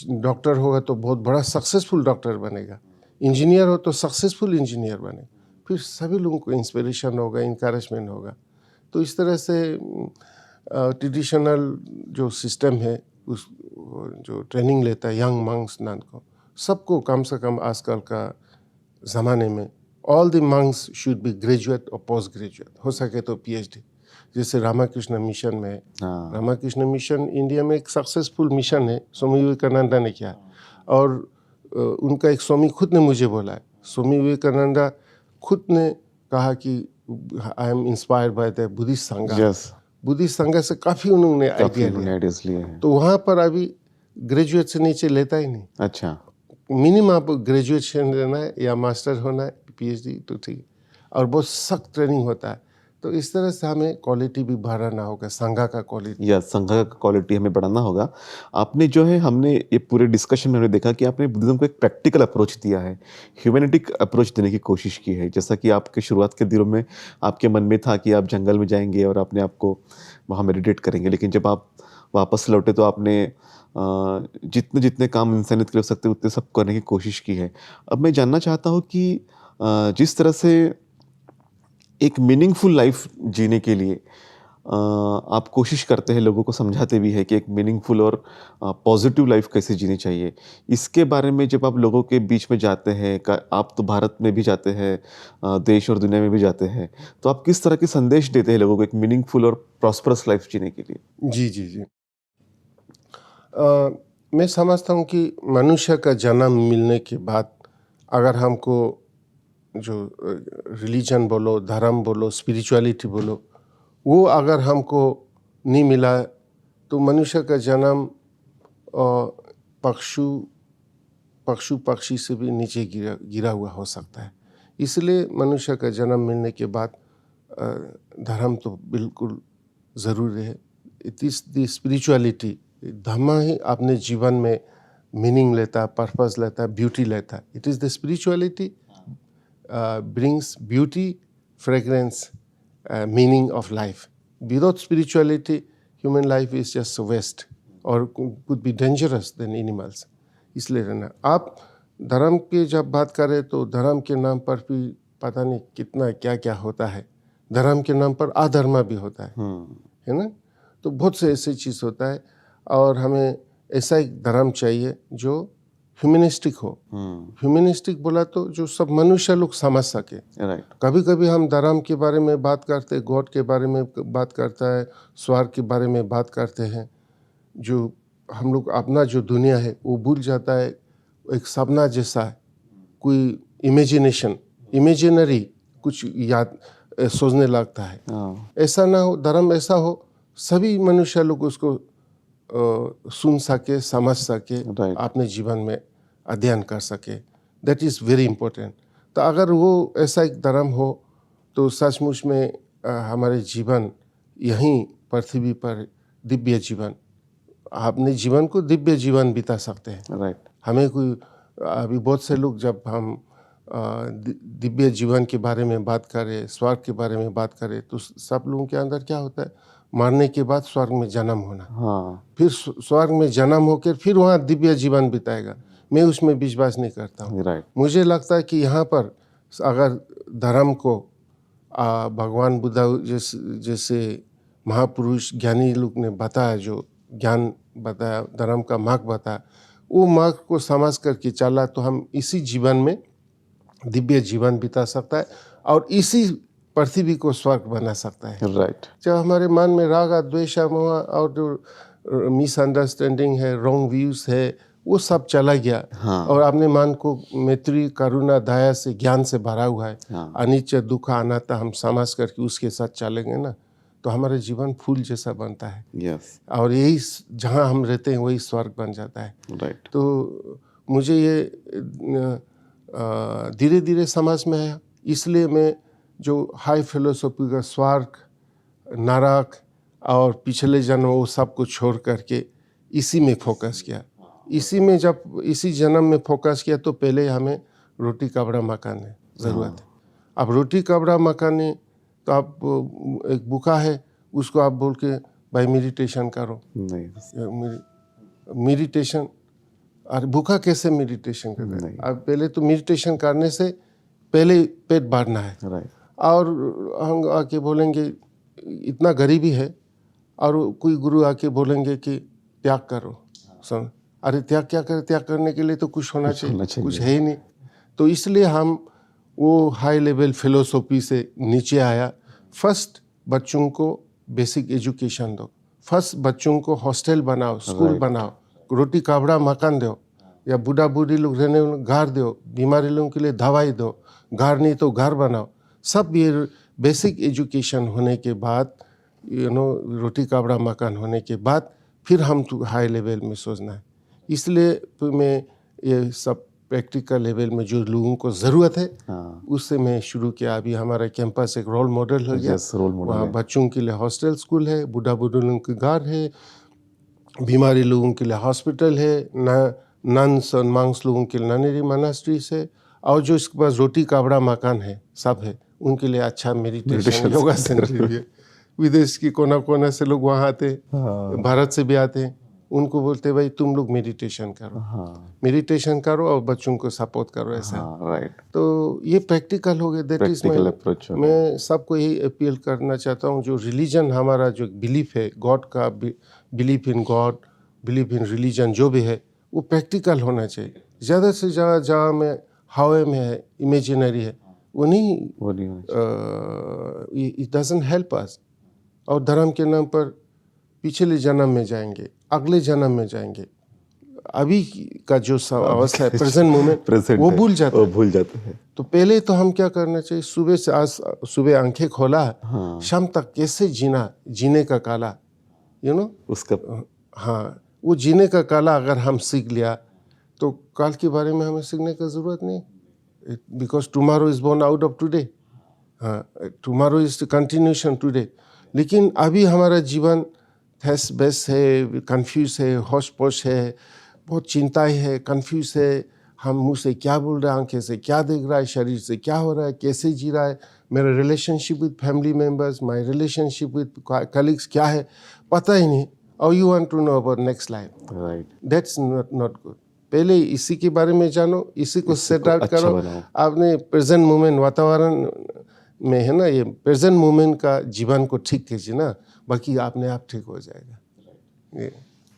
डॉक्टर होगा तो बहुत बड़ा सक्सेसफुल डॉक्टर बनेगा, इंजीनियर हो तो सक्सेसफुल इंजीनियर बने, फिर सभी लोगों को इंस्पिरेशन होगा, इंकरेजमेंट होगा। तो इस तरह से ट्रेडिशनल जो सिस्टम है, उस जो ट्रेनिंग लेता है यंग मंक्स नन को, सबको कम से कम आजकल का ज़माने में all the monks should be graduate और पोस्ट ग्रेजुएट, हो सके तो पीएचडी, जैसे रामाकृष्ण मिशन में है। रामाकृष्ण मिशन इंडिया में एक सक्सेसफुल मिशन है, स्वामी विवेकानंद ने किया। और उनका एक स्वामी खुद ने मुझे बोला है, स्वामी विवेकानंद खुद ने कहा कि I am inspired by the Buddhist संघ। बुद्धिस्ट संघ से काफ़ी उन्होंने आइडिया लिया। तो वहाँ पर अभी ग्रेजुएट से नीचे लेता ही नहीं। अच्छा, मिनिमम आप ग्रेजुएशन लेना है या मास्टर होना है, पीएचडी तो ठीक, और बहुत सख्त ट्रेनिंग होता है। तो इस तरह से हमें क्वालिटी भी बढ़ाना होगा, संघा का क्वालिटी, या संघा का क्वालिटी हमें बढ़ाना होगा। आपने जो है, हमने ये पूरे डिस्कशन में हमने देखा कि आपने बुद्धिज्म को एक प्रैक्टिकल अप्रोच दिया है, ह्यूमैनिटिक अप्रोच देने की कोशिश की है। जैसा कि आपके शुरुआत के दिनों में आपके मन में था कि आप जंगल में जाएंगे और अपने आप को वहाँ मेडिटेट करेंगे, लेकिन जब आप वापस लौटे तो आपने जितने जितने काम इंसानियत के लिए हो सकते उतने सब करने की कोशिश की है। अब मैं जानना चाहता हूँ कि जिस तरह से एक मीनिंगफुल लाइफ जीने के लिए आप कोशिश करते हैं, लोगों को समझाते भी है कि एक मीनिंगफुल और पॉजिटिव लाइफ कैसे जीनी चाहिए, इसके बारे में जब आप लोगों के बीच में जाते हैं, आप तो भारत में भी जाते हैं, देश और दुनिया में भी जाते हैं, तो आप किस तरह के संदेश देते हैं लोगों को एक मीनिंगफुल और प्रॉस्परस लाइफ जीने के लिए? जी मैं समझता हूँ कि मनुष्य का जन्म मिलने के बाद अगर हमको जो रिलीजन बोलो, धर्म बोलो, स्पिरिचुअलिटी बोलो, वो अगर हमको नहीं मिला तो मनुष्य का जन्म पक्षी से भी नीचे गिरा हुआ हो सकता है। इसलिए मनुष्य का जन्म मिलने के बाद धर्म तो बिल्कुल ज़रूरी है। इट इज़ द स्पिरिचुअलिटी, धर्म ही अपने जीवन में मीनिंग लेता है, पर्पस लेता है, ब्यूटी लेता है। It is the spirituality brings beauty, fragrance, meaning of life. Without spirituality, human life is just a waste or could be dangerous than animals. इसलिए रहना, आप धर्म की जब बात करें तो धर्म के नाम पर भी पता नहीं कितना क्या क्या होता है। धर्म के नाम पर अधर्म भी होता है ना। तो बहुत से ऐसी चीज़ होता है, और हमें ऐसा एक धर्म चाहिए जो ह्यूमनिस्टिक हो। ह्यूमनिस्टिक बोला तो जो सब मनुष्य लोग समझ सके। कभी कभी हम धर्म के बारे में बात करते हैं, गॉड के बारे में बात करता है, स्वर्ग के बारे में बात करते हैं, जो हम लोग अपना जो दुनिया है वो भूल जाता है, एक सपना जैसा है, कोई इमेजिनरी कुछ याद सोचने लगता है। ऐसा ना हो, धर्म ऐसा हो सभी मनुष्य लोग उसको सुन सके, समझ सके, Right. अपने जीवन में अध्ययन कर सके। That is very important. तो अगर वो ऐसा एक धर्म हो तो सचमुच में हमारे जीवन यहीं पृथ्वी पर दिव्य जीवन, अपने जीवन को दिव्य जीवन बिता सकते हैं। राइट। हमें कोई अभी बहुत से लोग जब हम दिव्य जीवन के बारे में बात करें, स्वर्ग के बारे में बात करें, तो सब लोगों के अंदर क्या होता है, मरने के बाद स्वर्ग में जन्म होना, हाँ, फिर स्वर्ग में जन्म होकर फिर वहाँ दिव्य जीवन बिताएगा। मैं उसमें विश्वास नहीं करता हूँ। राइट। मुझे लगता है कि यहाँ पर अगर धर्म को भगवान बुद्ध जैसे महापुरुष ज्ञानी लोग ने बताया, जो ज्ञान बताया, धर्म का मार्ग बताया, वो मार्ग को समझ करके चला तो हम इसी जीवन में दिव्य जीवन बिता सकता है और इसी पृथ्वी को स्वर्ग बना सकता है। राइट। जब हमारे मन में राग, द्वेष, मोह और जो मिसअंडरस्टैंडिंग है, रॉन्ग व्यूज है, वो सब चला गया। हाँ। और अपने मन को मैत्री, करुणा, दया से, ज्ञान से भरा हुआ है। हाँ। अनित्य, दुख, अनात्ता हम समझ करके उसके साथ चलेंगे ना, तो हमारा जीवन फूल जैसा बनता है। यस। और यही जहाँ हम रहते हैं वही स्वर्ग बन जाता है। राइट। तो मुझे ये धीरे धीरे समझ में आया, इसलिए मैं जो हाई फिलोसॉफी का स्वर्ग, नरक और पिछले जन्म वो सब कुछ छोड़ करके इसी में फोकस किया। इसी में जब इसी जन्म में फोकस किया तो पहले हमें रोटी कपड़ा मकान है ज़रूरत है। अब रोटी कपड़ा मकान है तो आप एक भूखा है उसको आप बोल के भाई मेडिटेशन करो, नहीं, मेडिटेशन, अरे भूखा कैसे मेडिटेशन करना है? अब पहले तो मेडिटेशन करने से पहले पेट भरना है। राइट। और हम आके बोलेंगे इतना गरीबी है और कोई गुरु आके बोलेंगे कि त्याग करो, सुन, अरे त्याग क्या करे? त्याग करने के लिए तो कुछ होना चाहिए, कुछ है ही नहीं। तो इसलिए हम वो हाई लेवल फिलोसॉफी से नीचे आया। फर्स्ट बच्चों को बेसिक एजुकेशन दो, फर्स्ट बच्चों को हॉस्टल बनाओ, स्कूल बनाओ, रोटी कपड़ा मकान दो, या बूढ़ा बूढ़ी लोग रहने घर दो, बीमारी लोगों के लिए दवाई दो, घर नहीं तो घर बनाओ। सब ये बेसिक एजुकेशन होने के बाद, रोटी कपड़ा मकान होने के बाद फिर हम तो हाई लेवल में सोचना है। इसलिए मैं ये सब प्रैक्टिकल लेवल में जो लोगों को ज़रूरत है उससे मैं शुरू किया। अभी हमारा कैंपस एक रोल मॉडल हो गया। वहाँ बच्चों के लिए हॉस्टल स्कूल है, बूढ़ा बूढ़े लोगों के घर है, बीमारी लोगों के लिए हॉस्पिटल है, नन्स और मंक्स लोगों के लिए ननरी मोनास्ट्रीज है, और जो इसके पास रोटी कपड़ा मकान है सब है, उनके लिए अच्छा मेडिटेशन योगा सेंटर भी है। विदेश की कोना कोना से लोग वहाँ आते हैं, भारत से भी आते हैं। उनको बोलते भाई तुम लोग मेडिटेशन करो, मेडिटेशन करो और बच्चों को सपोर्ट करो, ऐसा। राइट। तो ये प्रैक्टिकल हो गया। That is approach. मैं सबको यही अपील करना चाहता हूँ, जो रिलीजन हमारा जो बिलीफ है, गॉड का belief in God, belief in religion जो भी है, वो प्रैक्टिकल होना चाहिए। ज़्यादा से ज़्यादा जहाँ में हवा में है, इमेजिनरी है, वो नहीं, इट डजंट हेल्प अस। और धर्म के नाम पर पिछले जन्म में जाएंगे, अगले जन्म में जाएंगे, अभी का जो अवस्था है, प्रेजेंट मोमेंट, वो भूल जाते हैं। तो पहले तो हम क्या करना चाहिए, सुबह से आज सुबह आंखें खोला, शाम तक कैसे जीने का कला, उसका, हाँ, वो जीने का कला अगर हम सीख लिया तो कल के बारे में हमें सीखने की ज़रूरत नहीं, because tomorrow is born out of today. हाँ, tomorrow is the continuation today. लेकिन अभी हमारा जीवन हैस बेस है, कंफ्यूज है, होश पोश है, बहुत चिंताएं है, कंफ्यूज है। हम मुंह से क्या बोल रहे हैं, आंखें से क्या देख रहा है, शरीर से क्या हो रहा है, कैसे जी रहा है, मेरा relationship with family members, my relationship with colleagues क्या है, पता ही नहीं। और you want to know about next life, right? That's not good. पहले इसी के बारे में जानो, इसी को सेट आउट करो। आपने प्रेजेंट मोमेंट वातावरण में है ना, ये प्रेजेंट मोमेंट का जीवन को ठीक कीजिए ना, बाकी आपने आप ठीक हो जाएगा।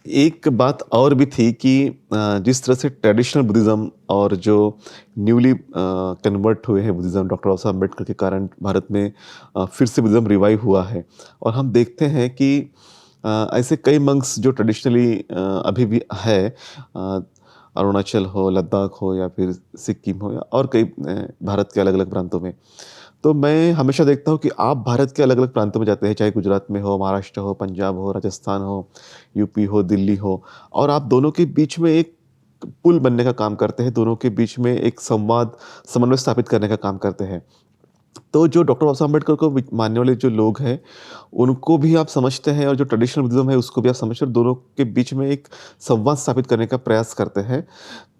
एक बात और भी थी कि जिस तरह से ट्रेडिशनल बुद्धिज़्म और जो न्यूली कन्वर्ट हुए हैं बुद्धिज़्म डॉक्टर बाबा साहब अम्बेडकर के कारण भारत में फिर से बुद्धिज़्म रिवाइव हुआ है, और हम देखते हैं कि ऐसे कई मंक्स जो ट्रेडिशनली अभी भी है, अरुणाचल हो, लद्दाख हो, या फिर सिक्किम हो, या और कई भारत के अलग अलग प्रांतों में, तो मैं हमेशा देखता हूँ कि आप भारत के अलग-अलग प्रांतों में जाते हैं, चाहे गुजरात में हो, महाराष्ट्र हो, पंजाब हो, राजस्थान हो, यूपी हो, दिल्ली हो, और आप दोनों के बीच में एक पुल बनने का काम करते हैं, दोनों के बीच में एक संवाद, समन्वय स्थापित करने का काम करते हैं। तो जो डॉक्टर बाबा साहब अम्बेडकर को मानने वाले जो लोग हैं, उनको भी आप समझते हैं और जो ट्रेडिशनल बुद्धिज़्म है उसको भी आप समझते हैं, दोनों के बीच में एक संवाद स्थापित करने का प्रयास करते हैं।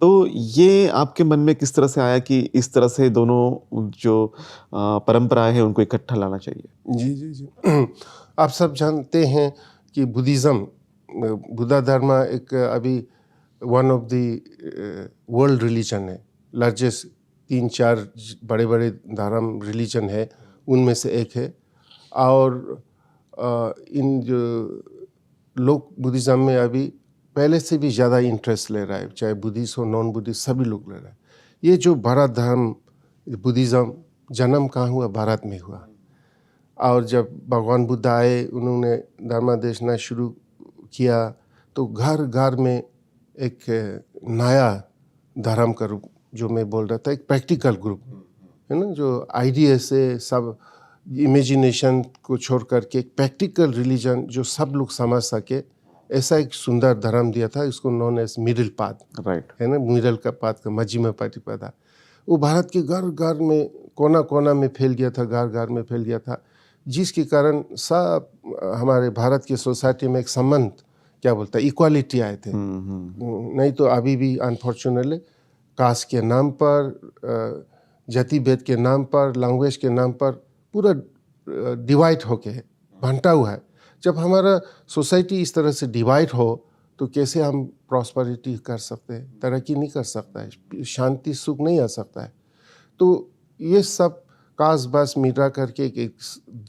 तो ये आपके मन में किस तरह से आया कि इस तरह से दोनों जो परंपराएँ हैं उनको इकट्ठा लाना चाहिए? जी, जी, जी। आप सब जानते हैं कि बुद्धिज़्म बुद्धा धर्म एक अभी one of the world religion है। लार्जेस्ट 3-4 बड़े-बड़े धर्म रिलीजन है, उनमें से एक है। और इन जो लोग बुद्धिज़्म में अभी पहले से भी ज़्यादा इंटरेस्ट ले रहा है, चाहे बुद्धिस्ट हो, नॉन बुद्धिस्ट, सभी लोग ले रहे हैं। ये जो भारत धर्म बुद्धिज़्म जन्म कहाँ हुआ? भारत में हुआ। और जब भगवान बुद्ध आए, उन्होंने धर्मादेशना शुरू किया, तो घर घर में एक नया धर्म का रूप, जो मैं बोल रहा था, एक प्रैक्टिकल ग्रुप है ना, जो आइडिया से सब इमेजिनेशन को छोड़ करके एक प्रैक्टिकल रिलीजन जो सब लोग समझ सके, ऐसा एक सुंदर धर्म दिया था। इसको known as middle path, right. है ना, मिडिल का पाथ का मध्यम प्रतिपदा। वो भारत के घर घर में, कोना कोना में फैल गया था, घर घर में फैल गया था, जिसके कारण सब हमारे भारत की सोसाइटी में एक संबंध, क्या बोलता है, इक्वालिटी आए थे। नहीं तो अभी भी अनफॉर्चुनेटली कास्ट के नाम पर, जाति भेद के नाम पर, लैंग्वेज के नाम पर पूरा डिवाइड होके है, बंटा हुआ है। जब हमारा सोसाइटी इस तरह से डिवाइड हो तो कैसे हम प्रॉस्पेरिटी कर सकते हैं, तरक्की नहीं कर सकता है, शांति सुख नहीं आ सकता है। तो ये सब कास बास मिटा करके एक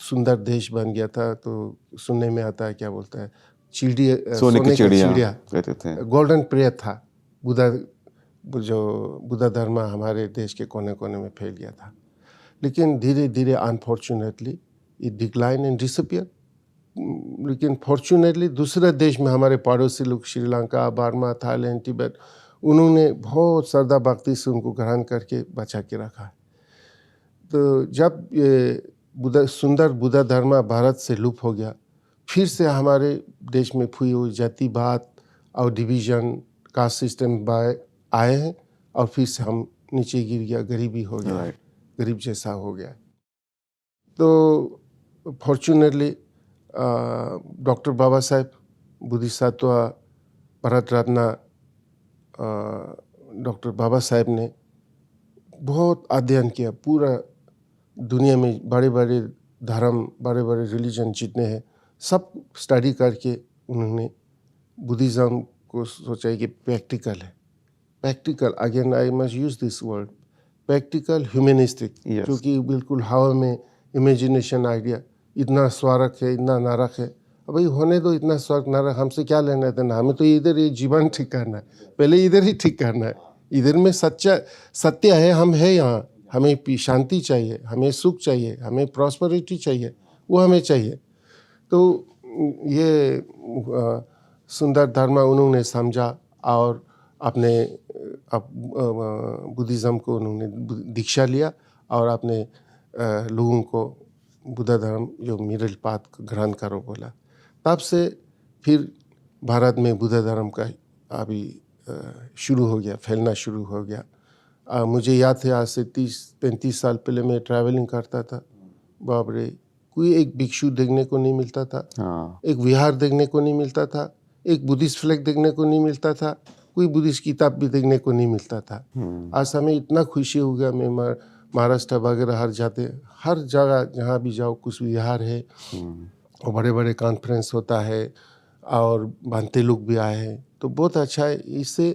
सुंदर देश बन गया था। तो सुनने में आता है, क्या बोलता है, चिड़िया, सोने की चिड़िया कहते थे। गोल्डन पीरियड था। बुद्धा धर्म हमारे देश के कोने कोने में फैल गया था, लेकिन धीरे धीरे unfortunately it decline and disappear. लेकिन फॉर्चुनेटली दूसरे देश में हमारे पड़ोसी लोग, श्रीलंका, बर्मा, थाईलैंड, तिब्बत, उन्होंने बहुत श्रद्धा भक्ति से उनको ग्रहण करके बचा के रखा है। तो जब ये सुंदर बुद्धा धर्म भारत से लुप्त हो गया, फिर से हमारे देश में फुई हुई जातिवाद और डिवीज़न, कास्ट सिस्टम आए हैं, और फिर से हम नीचे गिर गया, गरीबी हो गया, गरीब जैसा हो गया। तो fortunately doctor Baba Saheb, Bodhisattva Bharat Ratna doctor Baba Saheb ने बहुत अध्ययन किया। पूरा दुनिया में बड़े बड़े धर्म, बड़े बड़े रिलीजन जितने हैं, सब स्टडी करके उन्होंने बुद्धिज़्म को सोचा है कि प्रैक्टिकल है। Practical, again I must use this word, practical humanistic, क्योंकि बिल्कुल हवा में इमेजिनेशन आइडिया, इतना स्वर्ग है, इतना नरक है। अब भाई होने दो, इतना स्वर्ग नरक हमसे क्या लेना है, हमें तो इधर ये जीवन ठीक करना है, पहले इधर ही ठीक करना है। इधर में सत्य है, हम है यहाँ, हमें शांति चाहिए, हमें सुख चाहिए, हमें प्रॉस्पेरिटी चाहिए, वो हमें चाहिए। तो ये सुंदर धर्म उन्होंने समझा और अपने बुद्धिज़्म को उन्होंने दीक्षा लिया और अपने लोगों को बुद्ध धर्म जो मिडिल पाथ ग्रहण करो बोला। तब से फिर भारत में बुद्ध धर्म का अभी शुरू हो गया, फैलना शुरू हो गया। मुझे याद है, आज से 30-35 साल पहले मैं ट्रैवलिंग करता था, बाप रे, कोई एक भिक्षु देखने को नहीं मिलता था, एक विहार देखने को नहीं मिलता था, एक बुद्धिस्ट फ्लैग देखने को नहीं मिलता था, कोई बुद्धिस्ट किताब भी देखने को नहीं मिलता था। आज हमें इतना खुशी हो गया, मैं महाराष्ट्र वगैरह हर जगह जहाँ भी जाओ कुछ विहार है, और बड़े बड़े कॉन्फ्रेंस होता है और भांति लोग भी आए हैं, तो बहुत अच्छा है। इससे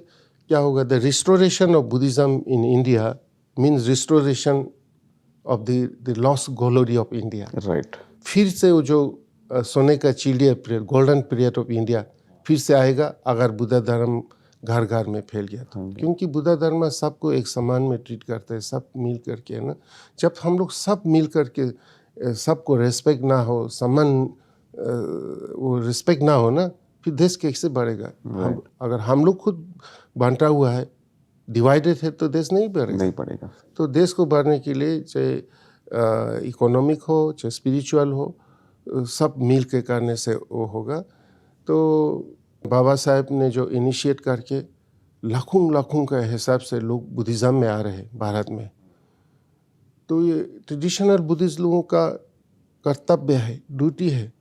क्या होगा, the restoration of Buddhism in India means restoration of the lost glory of India. Right. फिर से वो जो सोने का चिड़िया period, golden period of India फिर से आएगा, अगर बुद्ध धर्म घर घर में फैल गया था। क्योंकि बुद्ध धर्म सबको एक समान में ट्रीट करते हैं, सब मिल करके, है ना। जब हम लोग सब मिल करके, सबको रेस्पेक्ट ना हो, सम्मान, वो रिस्पेक्ट ना हो ना, फिर देश कैसे बढ़ेगा। अगर हम लोग खुद बांटा हुआ है, डिवाइडेड है, तो देश नहीं बढ़ेगा। नहीं बढ़ेगा। तो देश को बढ़ने के लिए चाहे इकोनॉमिक हो चाहे स्पिरिचुअल हो, सब मिल के करने से वो होगा। तो बाबा साहेब ने जो इनिशिएट करके लाखों लाखों के हिसाब से लोग बुद्धिज़्म में आ रहे हैं भारत में, तो ये ट्रेडिशनल बुद्धिस्ट लोगों का कर्तव्य है, ड्यूटी है।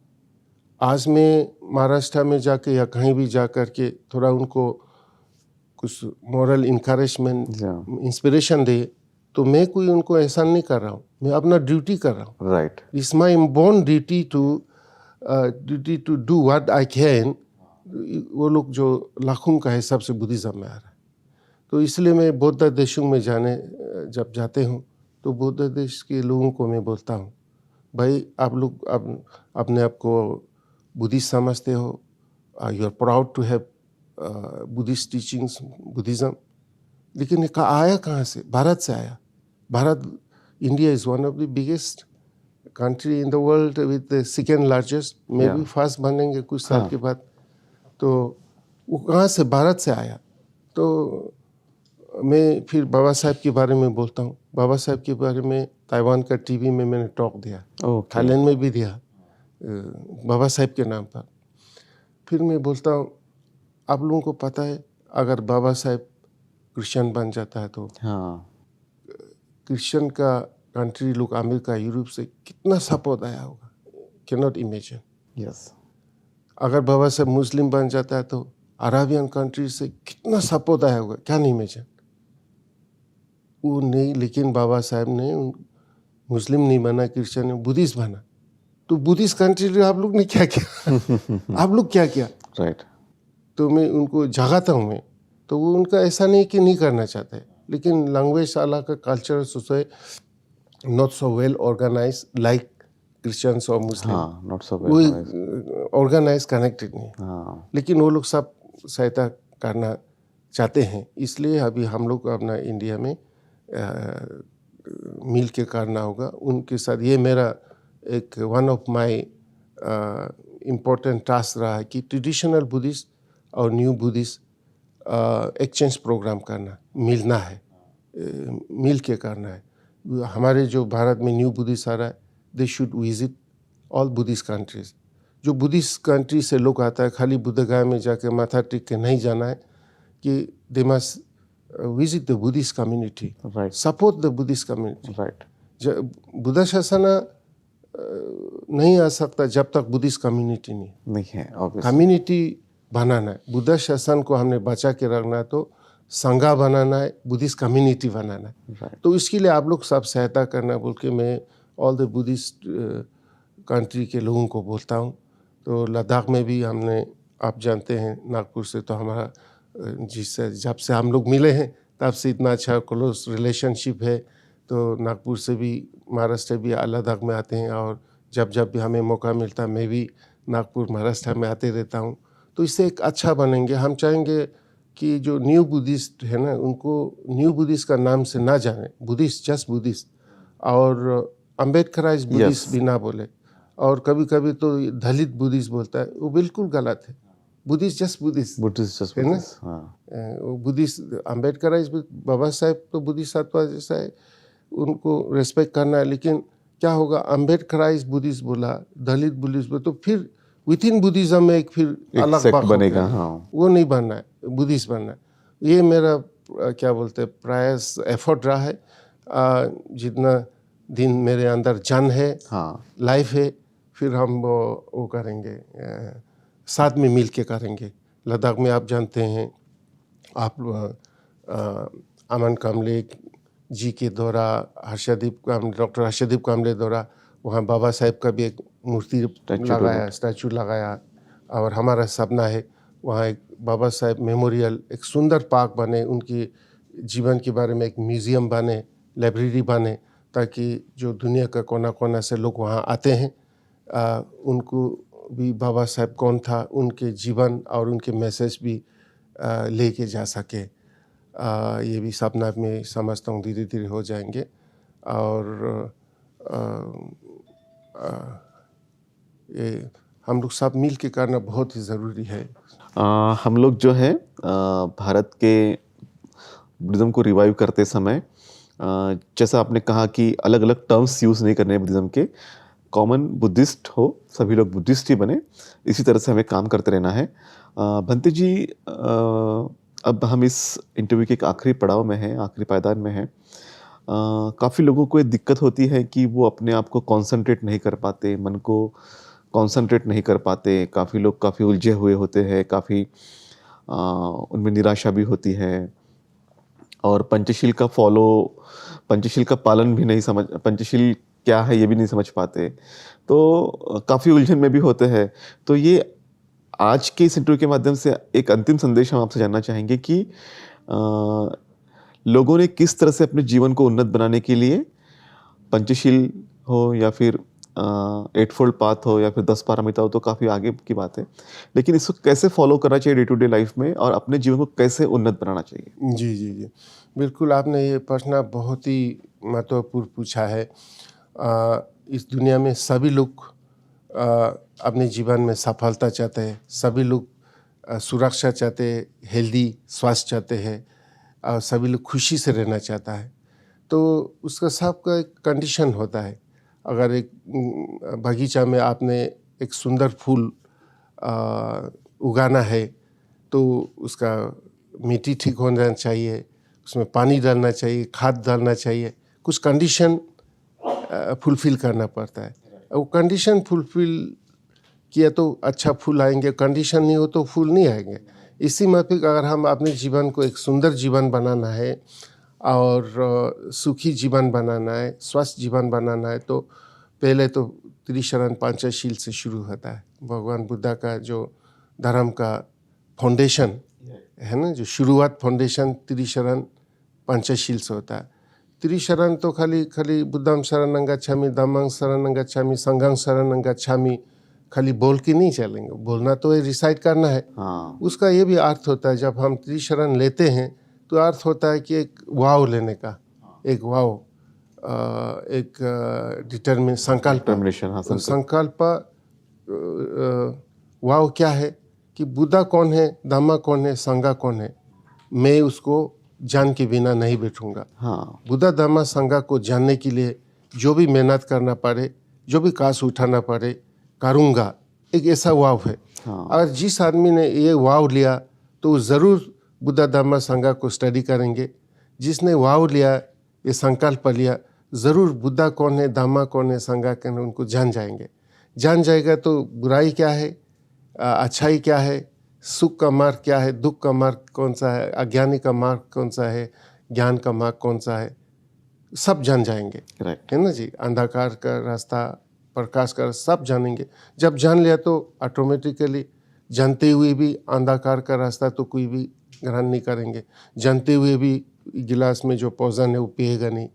आज मैं महाराष्ट्र में जाके या कहीं भी जा कर के थोड़ा उनको कुछ मॉरल इनकरेजमेंट, इंस्पिरेशन दे, तो मैं कोई उनको एहसान नहीं कर रहा हूँ, मैं अपना ड्यूटी कर रहा हूँ। Right. It's my born duty to do what I can. वो लोग जो लाखों का हिसाब से बुद्धिज़्म में आ रहा है, तो इसलिए मैं बौद्ध देशों में जब जाते हूँ तो बौद्ध देश के लोगों को मैं बोलता हूँ, भाई आप लोग अपने आप को बुद्धिस्ट समझते हो, you are proud to have Buddhist teachings, Buddhism, लेकिन ये आया कहाँ से? भारत से आया। Bharat, India is one of the biggest country in the world with the second largest, मे भी फास्ट बनेंगे कुछ साल के बाद। तो वो कहाँ से? भारत से आया। तो मैं फिर बाबा साहब के बारे में बोलता हूँ। बाबा साहब के बारे में ताइवान का टीवी में मैंने टॉक दिया, थाईलैंड में भी दिया, बाबा साहब के नाम पर। फिर मैं बोलता हूँ, आप लोगों को पता है अगर बाबा साहब क्रिश्चियन बन जाता है तो क्रिश्चियन का कंट्री लोग अमेरिका, यूरोप से कितना सपोर्ट आया होगा, कैन नॉट इमेजिन। यस। अगर बाबा साहब मुस्लिम बन जाता है तो अराबियन कंट्री से कितना सपोर्ट आया होगा, क्या नहीं इमेजिन। वो नहीं, लेकिन बाबा साहब ने मुस्लिम नहीं बना, क्रिश्चियन, बुद्धिस्ट बना। तो बुद्धिस्ट कंट्री आप लोग ने क्या किया? आप लोग क्या किया? राइट। तो मैं उनको जगाता हूँ मैं, तो वो उनका ऐसा नहीं कि नहीं करना चाहते, लेकिन लैंग्वेज अलग का, culture society not so well organize like Christians और Muslim, not so well organize connected नहीं। लेकिन वो लोग सब सहायता करना चाहते हैं, इसलिए अभी हम लोग को अपना इंडिया में मिल के करना होगा उनके साथ। ये मेरा एक one of my important task रहा है कि ट्रेडिशनल बुद्धिस्ट और न्यू बुद्धिस्ट एक्सचेंज प्रोग्राम करना, मिलना है, मिल के करना है। हमारे जो भारत में न्यू बुद्धिस्ट आ रहा है, they should visit all Buddhist countries. जो बुद्धिस्ट कंट्री से लोग आता है, खाली बुद्धगया में जाके माथा टेक के नहीं जाना है, कि they must visit the Buddhist community, support the Buddhist community. Right. Buddha शासन नहीं आ सकता जब तक बुद्धिस्ट कम्युनिटी नहीं है। कम्युनिटी बनाना है, बुद्ध शासन को हमने बचा के रखना है, तो संघा बनाना है, बुद्धिस्ट कम्युनिटी बनाना है। तो इसके लिए आप लोग सब सहायता करना बोल के मैं ऑल द बुद्धिस्ट कंट्री के लोगों को बोलता हूँ। तो लद्दाख में भी हमने, आप जानते हैं नागपुर से तो हमारा जिससे जब से हम लोग मिले हैं तब से इतना अच्छा क्लोज रिलेशनशिप है। तो नागपुर से भी, महाराष्ट्र भी लद्दाख में आते हैं, और जब जब भी हमें मौका मिलता है मैं भी नागपुर महाराष्ट्र में आते रहता हूँ। तो इससे एक अच्छा बनेंगे। हम चाहेंगे कि जो न्यू बुद्धिस्ट है ना, उनको न्यू बुद्धिस्ट का नाम से ना जाने, बुद्धिस्ट जस्ट बुद्धिस्ट, और अम्बेडकराइज बुद्धिस्ट भी ना बोले। और कभी कभी तो दलित बुद्धिस्ट बोलता है, वो बिल्कुल गलत है। बुद्धिस्ट जस्ट बुद्धिस्ट है ना, वो बुद्धिस्ट अम्बेडकराइज, बाबा साहेब तो बुद्धिस्ट आत्मा जैसा है, उनको रेस्पेक्ट करना है। लेकिन क्या होगा, अम्बेडकराइज बुद्धिस्ट बोला, दलित बुद्धिस्ट बोला, तो फिर विद इन बुद्धिज्म में एक फिर अलग बात बनेगा। वो नहीं बनना है, बुद्धिस्ट बनना है। ये मेरा क्या बोलते हैं प्रयास, एफर्ट रहा है। जितना दिन मेरे अंदर जन है, लाइफ है, फिर हम वो करेंगे, साथ में मिल के करेंगे। लद्दाख में आप जानते हैं, आप अमन कामले जी के द्वारा, डॉक्टर हर्षदीप कामले द्वारा वहाँ बाबा साहेब का भी एक मूर्ति लगाया, स्टैचू लगाया। और हमारा सपना है वहाँ एक बाबा साहेब मेमोरियल, एक सुंदर पार्क बने, उनकी जीवन के बारे में एक म्यूज़ियम बने, लाइब्रेरी बने, ताकि जो दुनिया का कोना कोना से लोग वहाँ आते हैं, उनको भी बाबा साहेब कौन था, उनके जीवन और उनके मैसेज भी लेके जा सके। ये भी सपना में समझता हूँ धीरे धीरे हो जाएंगे। और ये हम लोग सब मिल के करना बहुत ही ज़रूरी है। हम लोग जो है भारत के बुद्धिज़्म को रिवाइव करते समय जैसा आपने कहा कि अलग अलग टर्म्स यूज़ नहीं करने बुद्धिज़्म के, कॉमन बुद्धिस्ट हो, सभी लोग बुद्धिस्ट ही बने, इसी तरह से हमें काम करते रहना है। भंते जी, अब हम इस इंटरव्यू के एक आखिरी पड़ाव में हैं, आखिरी पायदान में हैं। काफ़ी लोगों को ये दिक्कत होती है कि वो अपने आप को कॉन्संट्रेट नहीं कर पाते, मन को कॉन्संट्रेट नहीं कर पाते, काफ़ी लोग काफ़ी उलझे हुए होते हैं, काफ़ी उनमें निराशा भी होती है और पंचशील का पालन भी नहीं समझ, पंचशील क्या है ये भी नहीं समझ पाते, तो काफ़ी उलझन में भी होते हैं। तो ये आज के इस इंटरव्यू के माध्यम से एक अंतिम संदेश हम आपसे जानना चाहेंगे कि लोगों ने किस तरह से अपने जीवन को उन्नत बनाने के लिए, पंचशील हो या फिर एट फोल्ड पाथ हो या फिर 10 पारमिता हो, तो काफ़ी आगे की बात है, लेकिन इसको कैसे फॉलो करना चाहिए डे टू डे लाइफ में और अपने जीवन को कैसे उन्नत बनाना चाहिए? जी जी जी, बिल्कुल आपने ये प्रश्न बहुत ही महत्वपूर्ण पूछा है। इस दुनिया में सभी लोग अपने जीवन में सफलता चाहते हैं, सभी लोग सुरक्षा चाहते हैं, हेल्दी स्वास्थ्य चाहते हैं और सभी लोग खुशी से रहना चाहता है। तो उसका सबका एक कंडीशन होता है। अगर एक बगीचा में आपने एक सुंदर फूल उगाना है तो उसका मिट्टी ठीक होना चाहिए, उसमें पानी डालना चाहिए, खाद डालना चाहिए, कुछ कंडीशन फुलफिल करना पड़ता है। वो कंडीशन फुलफिल किया तो अच्छा फूल आएंगे, कंडीशन नहीं हो तो फूल नहीं आएंगे। इसी माफिक अगर हम अपने जीवन को एक सुंदर जीवन बनाना है और सुखी जीवन बनाना है, स्वस्थ जीवन बनाना है, तो पहले तो त्रिशरण पंचशील से शुरू होता है। भगवान बुद्धा का जो धर्म का फाउंडेशन है ना, जो शुरुआत फाउंडेशन त्रिशरण पंचशील से होता है। त्रिशरण तो खाली बुद्धं शरणं गच्छामि, धम्मं शरणं गच्छामि, संघं शरणं गच्छामि खाली बोल के नहीं चलेंगे, बोलना तो ये रिसाइट करना है। हाँ, उसका ये भी अर्थ होता है, जब हम त्रिशरण लेते हैं तो अर्थ होता है कि एक वाव लेने का, एक वाव, एक डिटरमिन संकल्प। Determination, हाँ, तो संकल्प वाव क्या है कि बुद्धा कौन है, धम्मा कौन है, संघा कौन है, मैं उसको जान के बिना नहीं बैठूंगा। हाँ, बुद्धा धम्मा संघा को जानने के लिए जो भी मेहनत करना पड़े, जो भी काश उठाना पड़े, करूँगा, एक ऐसा वाव है। हाँ, अगर जिस आदमी ने ये वाव लिया तो ज़रूर बुद्धा धम्मा संघा को स्टडी करेंगे। जिसने वाव लिया, ये संकल्प लिया, ज़रूर बुद्धा कौन है, धम्मा कौन है, संघा कौन है, उनको जान जाएंगे। जान जाएगा तो बुराई क्या है, अच्छाई क्या है, सुख का मार्ग क्या है, दुख का मार्ग कौन सा है, अज्ञानी का मार्ग कौन सा है, ज्ञान का मार्ग कौन सा है, सब जान जाएंगे, राइट, है ना जी। अंधकार का रास्ता, प्रकाश का रास्ता, सब जानेंगे। जब जान लिया तो ऑटोमेटिकली जानते हुए भी अंधकार का रास्ता तो कोई भी ग्रहण नहीं करेंगे, जानते हुए भी गिलास में जो पॉइजन है वो पिएगा नहीं,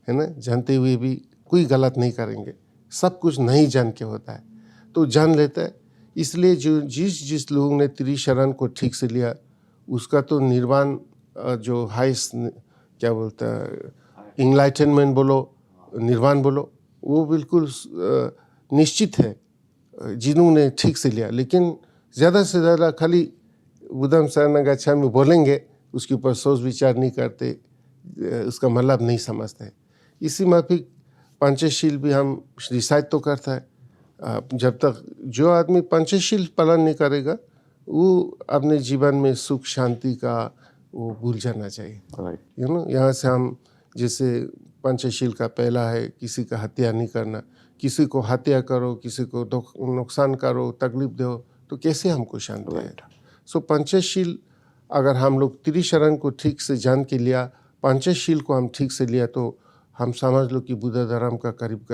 है ना, जानते हुए भी कोई गलत नहीं करेंगे। सब कुछ नहीं जान के होता है, तो जान लेता है। इसलिए जो जिस लोगों ने त्रिशरण को ठीक से लिया, उसका तो निर्वाण, जो हाइस्ट क्या बोलता है, इनलाइटनमेंट बोलो, निर्वाण बोलो, वो बिल्कुल निश्चित है जिन्होंने ठीक से लिया। लेकिन ज़्यादा से ज़्यादा खाली बुद्धं शरणं गच्छामि बोलेंगे, उसके ऊपर सोच विचार नहीं करते, उसका मतलब नहीं समझते। इसी माफिक पंचशील भी हम रिसाइट तो करता है। जब तक जो आदमी पंचशील पालन नहीं करेगा, वो अपने जीवन में सुख शांति का वो भूल जाना चाहिए। राइट, यू नो, यहाँ से हम जैसे पंचशील का पहला है किसी का हत्या नहीं करना। किसी को हत्या करो, किसी को नुकसान करो, तकलीफ दो, तो कैसे हमको शांति आएगा। सो पंचशील अगर हम लोग त्रिशरण को ठीक से जान के लिया, पंचशील को हम ठीक से लिया, तो हम समझ लो कि बुद्ध धर्म का करीब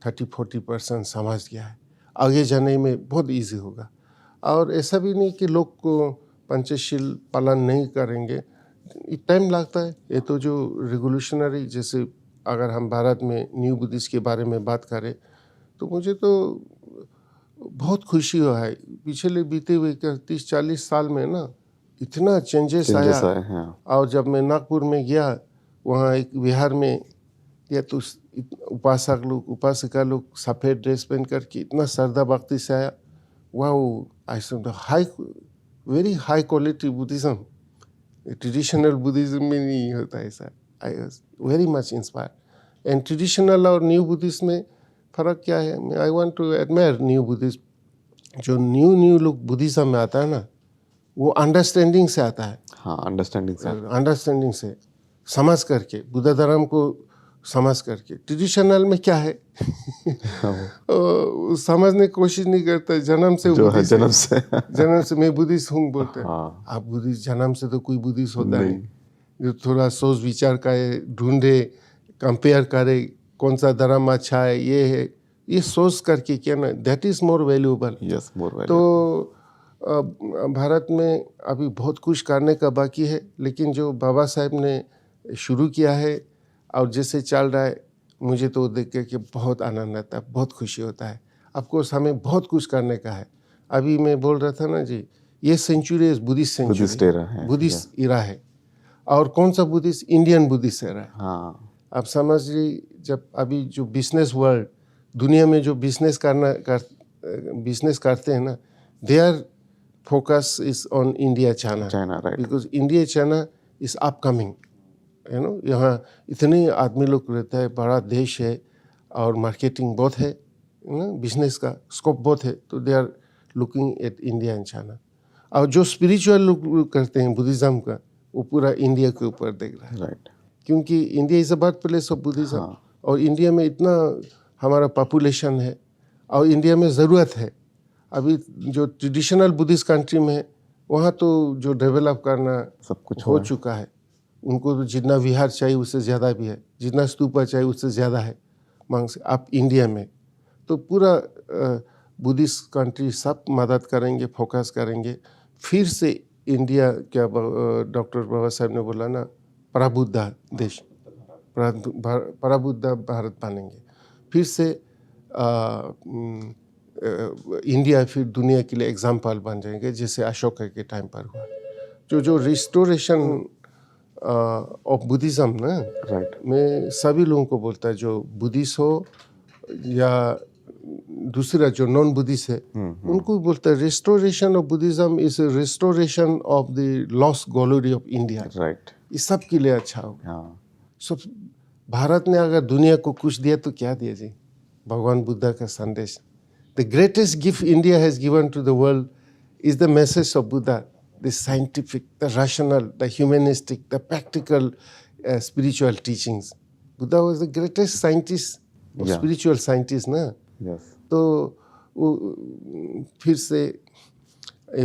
30-40% समझ गया है। आगे जाने में बहुत इजी होगा। और ऐसा भी नहीं कि लोग को पंचशील पालन नहीं करेंगे, टाइम लगता है। ये तो जो रिवोल्यूशनरी, जैसे अगर हम भारत में न्यू बुद्धिस्ट के बारे में बात करें, तो मुझे तो बहुत खुशी हुआ है। पिछले बीते हुए 30-40 साल में ना इतना चेंजेस आया। हाँ, और जब मैं नागपुर में गया, वहाँ एक विहार में या तो उपासक लोग, उपासिका लोग सफ़ेद ड्रेस पहन करके इतना श्रद्धा भक्ति से आया। Wow, I some high, very high quality Buddhism. Traditional Buddhism में नहीं होता ऐसा, I was very much inspired. And traditional और न्यू बुद्धिस्ट में फ़र्क क्या है? I want to admire new Buddhist. जो न्यू लोग बुद्धिज़्म में आता है ना, वो अंडरस्टैंडिंग से आता है। हाँ, अंडरस्टैंडिंग से समझ करके, बुद्ध धर्म को समझ करके। ट्रेडिशनल में क्या है? समझने की कोशिश नहीं करता, जन्म से जो है जन्म से मैं बुद्धिस्ट हूँ बोलते हैं। हाँ। आप बुद्धिस्ट, जन्म से तो कोई बुद्धिस्ट होता नहीं। जो थोड़ा सोच विचार करे, ढूंढे, कंपेयर करे, कौन सा धर्म अच्छा है, ये है, ये सोच करके क्या ना, that is more valuable. Yes, more valuable. तो भारत में अभी बहुत कुछ करने का बाकी है, लेकिन जो बाबा साहेब ने शुरू किया है और जैसे चल रहा है, मुझे तो देख के बहुत आनंद आता है, बहुत खुशी होता है। ऑफकोर्स हमें बहुत कुछ करने का है। अभी मैं बोल रहा था ना जी, ये सेंचुरी बुद्धिस्ट सेंचुरी, बुद्धिस्ट इरा है। और कौन सा बुद्धिस्ट? इंडियन बुद्धिस्ट इरा है। हाँ, आप समझ लीजिए, जब अभी जो बिजनेस वर्ल्ड, दुनिया में जो बिजनेस करते हैं ना, they are focus is on India, China, right. because India, China is upcoming, you know, यहाँ इतने आदमी लोग रहता है, बड़ा देश है और मार्केटिंग बहुत है, बिजनेस का स्कोप बहुत है, तो they are looking at India and China. और जो स्पिरिचुअल लोग करते हैं बुद्धिज़्म का, वो पूरा इंडिया के ऊपर देख रहा है, राइट। क्योंकि India is a birth place of Buddhism. और इंडिया में इतना हमारा पॉपुलेशन है और इंडिया में ज़रूरत है। अभी जो ट्रेडिशनल बुद्धिस्ट कंट्री में है, वहाँ तो जो डेवलप करना सब कुछ हो चुका है। उनको तो जितना विहार चाहिए उससे ज़्यादा भी है, जितना स्तूपा चाहिए उससे ज़्यादा है मांग से। आप इंडिया में तो पूरा बुद्धिस्ट कंट्री सब मदद करेंगे, फोकस करेंगे। फिर से इंडिया, क्या डॉक्टर बाबा साहब ने बोला ना, प्रबुद्ध देश, प्रबुद्ध भारत बनेंगे। फिर से इंडिया फिर दुनिया के लिए एग्जाम्पल बन जाएंगे, जैसे अशोक के टाइम पर हुआ। जो रिस्टोरेशन ऑफ बुद्धिज़्म ना, राइट। मैं सभी लोगों को बोलता है, जो बुद्धिस्ट हो या दूसरा जो नॉन बुद्धिस्ट है, उनको बोलता है restoration of Buddhism is restoration of the lost glory of India. Right. इस सब के लिए अच्छा हो। हाँ। सब भारत ने अगर दुनिया को कुछ दिया तो क्या दिया जी? भगवान बुद्ध का संदेश। The greatest gift India has given to the world is the message of Buddha, the scientific, the rational, the humanistic, the practical, spiritual teachings. Buddha was the greatest scientist, spiritual scientist, ना? Yes. तो फिर से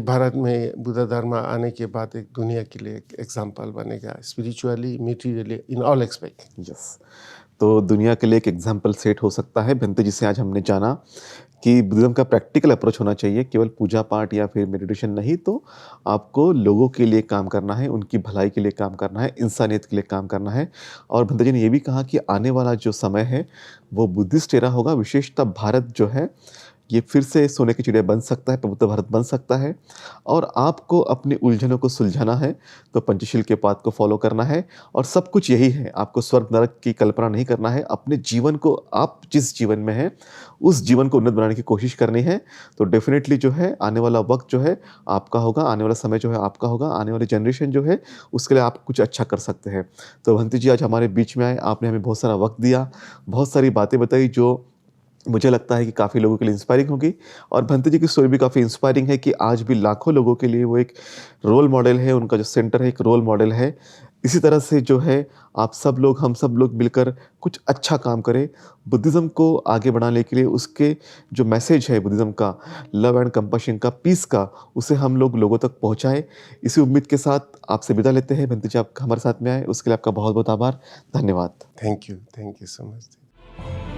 भारत में बुद्ध धर्म आने के बाद एक दुनिया के लिए एक एग्जाम्पल बनेगा, spiritually, materially, in all aspect. Yes. तो दुनिया के लिए एक एग्जाम्पल सेट हो सकता है। भंते जी से आज हमने जाना कि बुद्धिज़्म का प्रैक्टिकल अप्रोच होना चाहिए, केवल पूजा पाठ या फिर मेडिटेशन नहीं, तो आपको लोगों के लिए काम करना है, उनकी भलाई के लिए काम करना है, इंसानियत के लिए काम करना है। और भंते जी ने ये भी कहा कि आने वाला जो समय है वो बुद्धिस्ट एरा होगा। विशेषतः भारत जो है ये फिर से सोने की चिड़िया बन सकता है, पवित्र भारत बन सकता है। और आपको अपनी उलझनों को सुलझाना है तो पंचशील के पाथ को फॉलो करना है, और सब कुछ यही है। आपको स्वर्ग नरक की कल्पना नहीं करना है, अपने जीवन को, आप जिस जीवन में हैं उस जीवन को उन्नत बनाने की कोशिश करनी है। तो डेफिनेटली जो है आने वाला वक्त जो है आपका होगा, आने वाला समय जो है आपका होगा, आने वाली जनरेशन जो है उसके लिए आप कुछ अच्छा कर सकते हैं। तो भंते जी आज हमारे बीच में आए, आपने हमें बहुत सारा वक्त दिया, बहुत सारी बातें बताई जो मुझे लगता है कि काफ़ी लोगों के लिए इंस्पायरिंग होगी। और भंते जी की स्टोरी भी काफ़ी इंस्पायरिंग है कि आज भी लाखों लोगों के लिए वो एक रोल मॉडल है, उनका जो सेंटर है एक रोल मॉडल है। इसी तरह से जो है आप सब लोग, हम सब लोग मिलकर कुछ अच्छा काम करें बुद्धिज़्म को आगे बढ़ाने के लिए। उसके जो मैसेज है बुद्धिज़्म का, लव एंड कंपैशन का, पीस का, उसे हम लोग लोगों तक पहुँचाएँ। इसी उम्मीद के साथ आपसे विदा लेते हैं। भंते जी आप हमारे साथ में आए, उसके लिए आपका बहुत बहुत आभार, धन्यवाद। Thank you so much.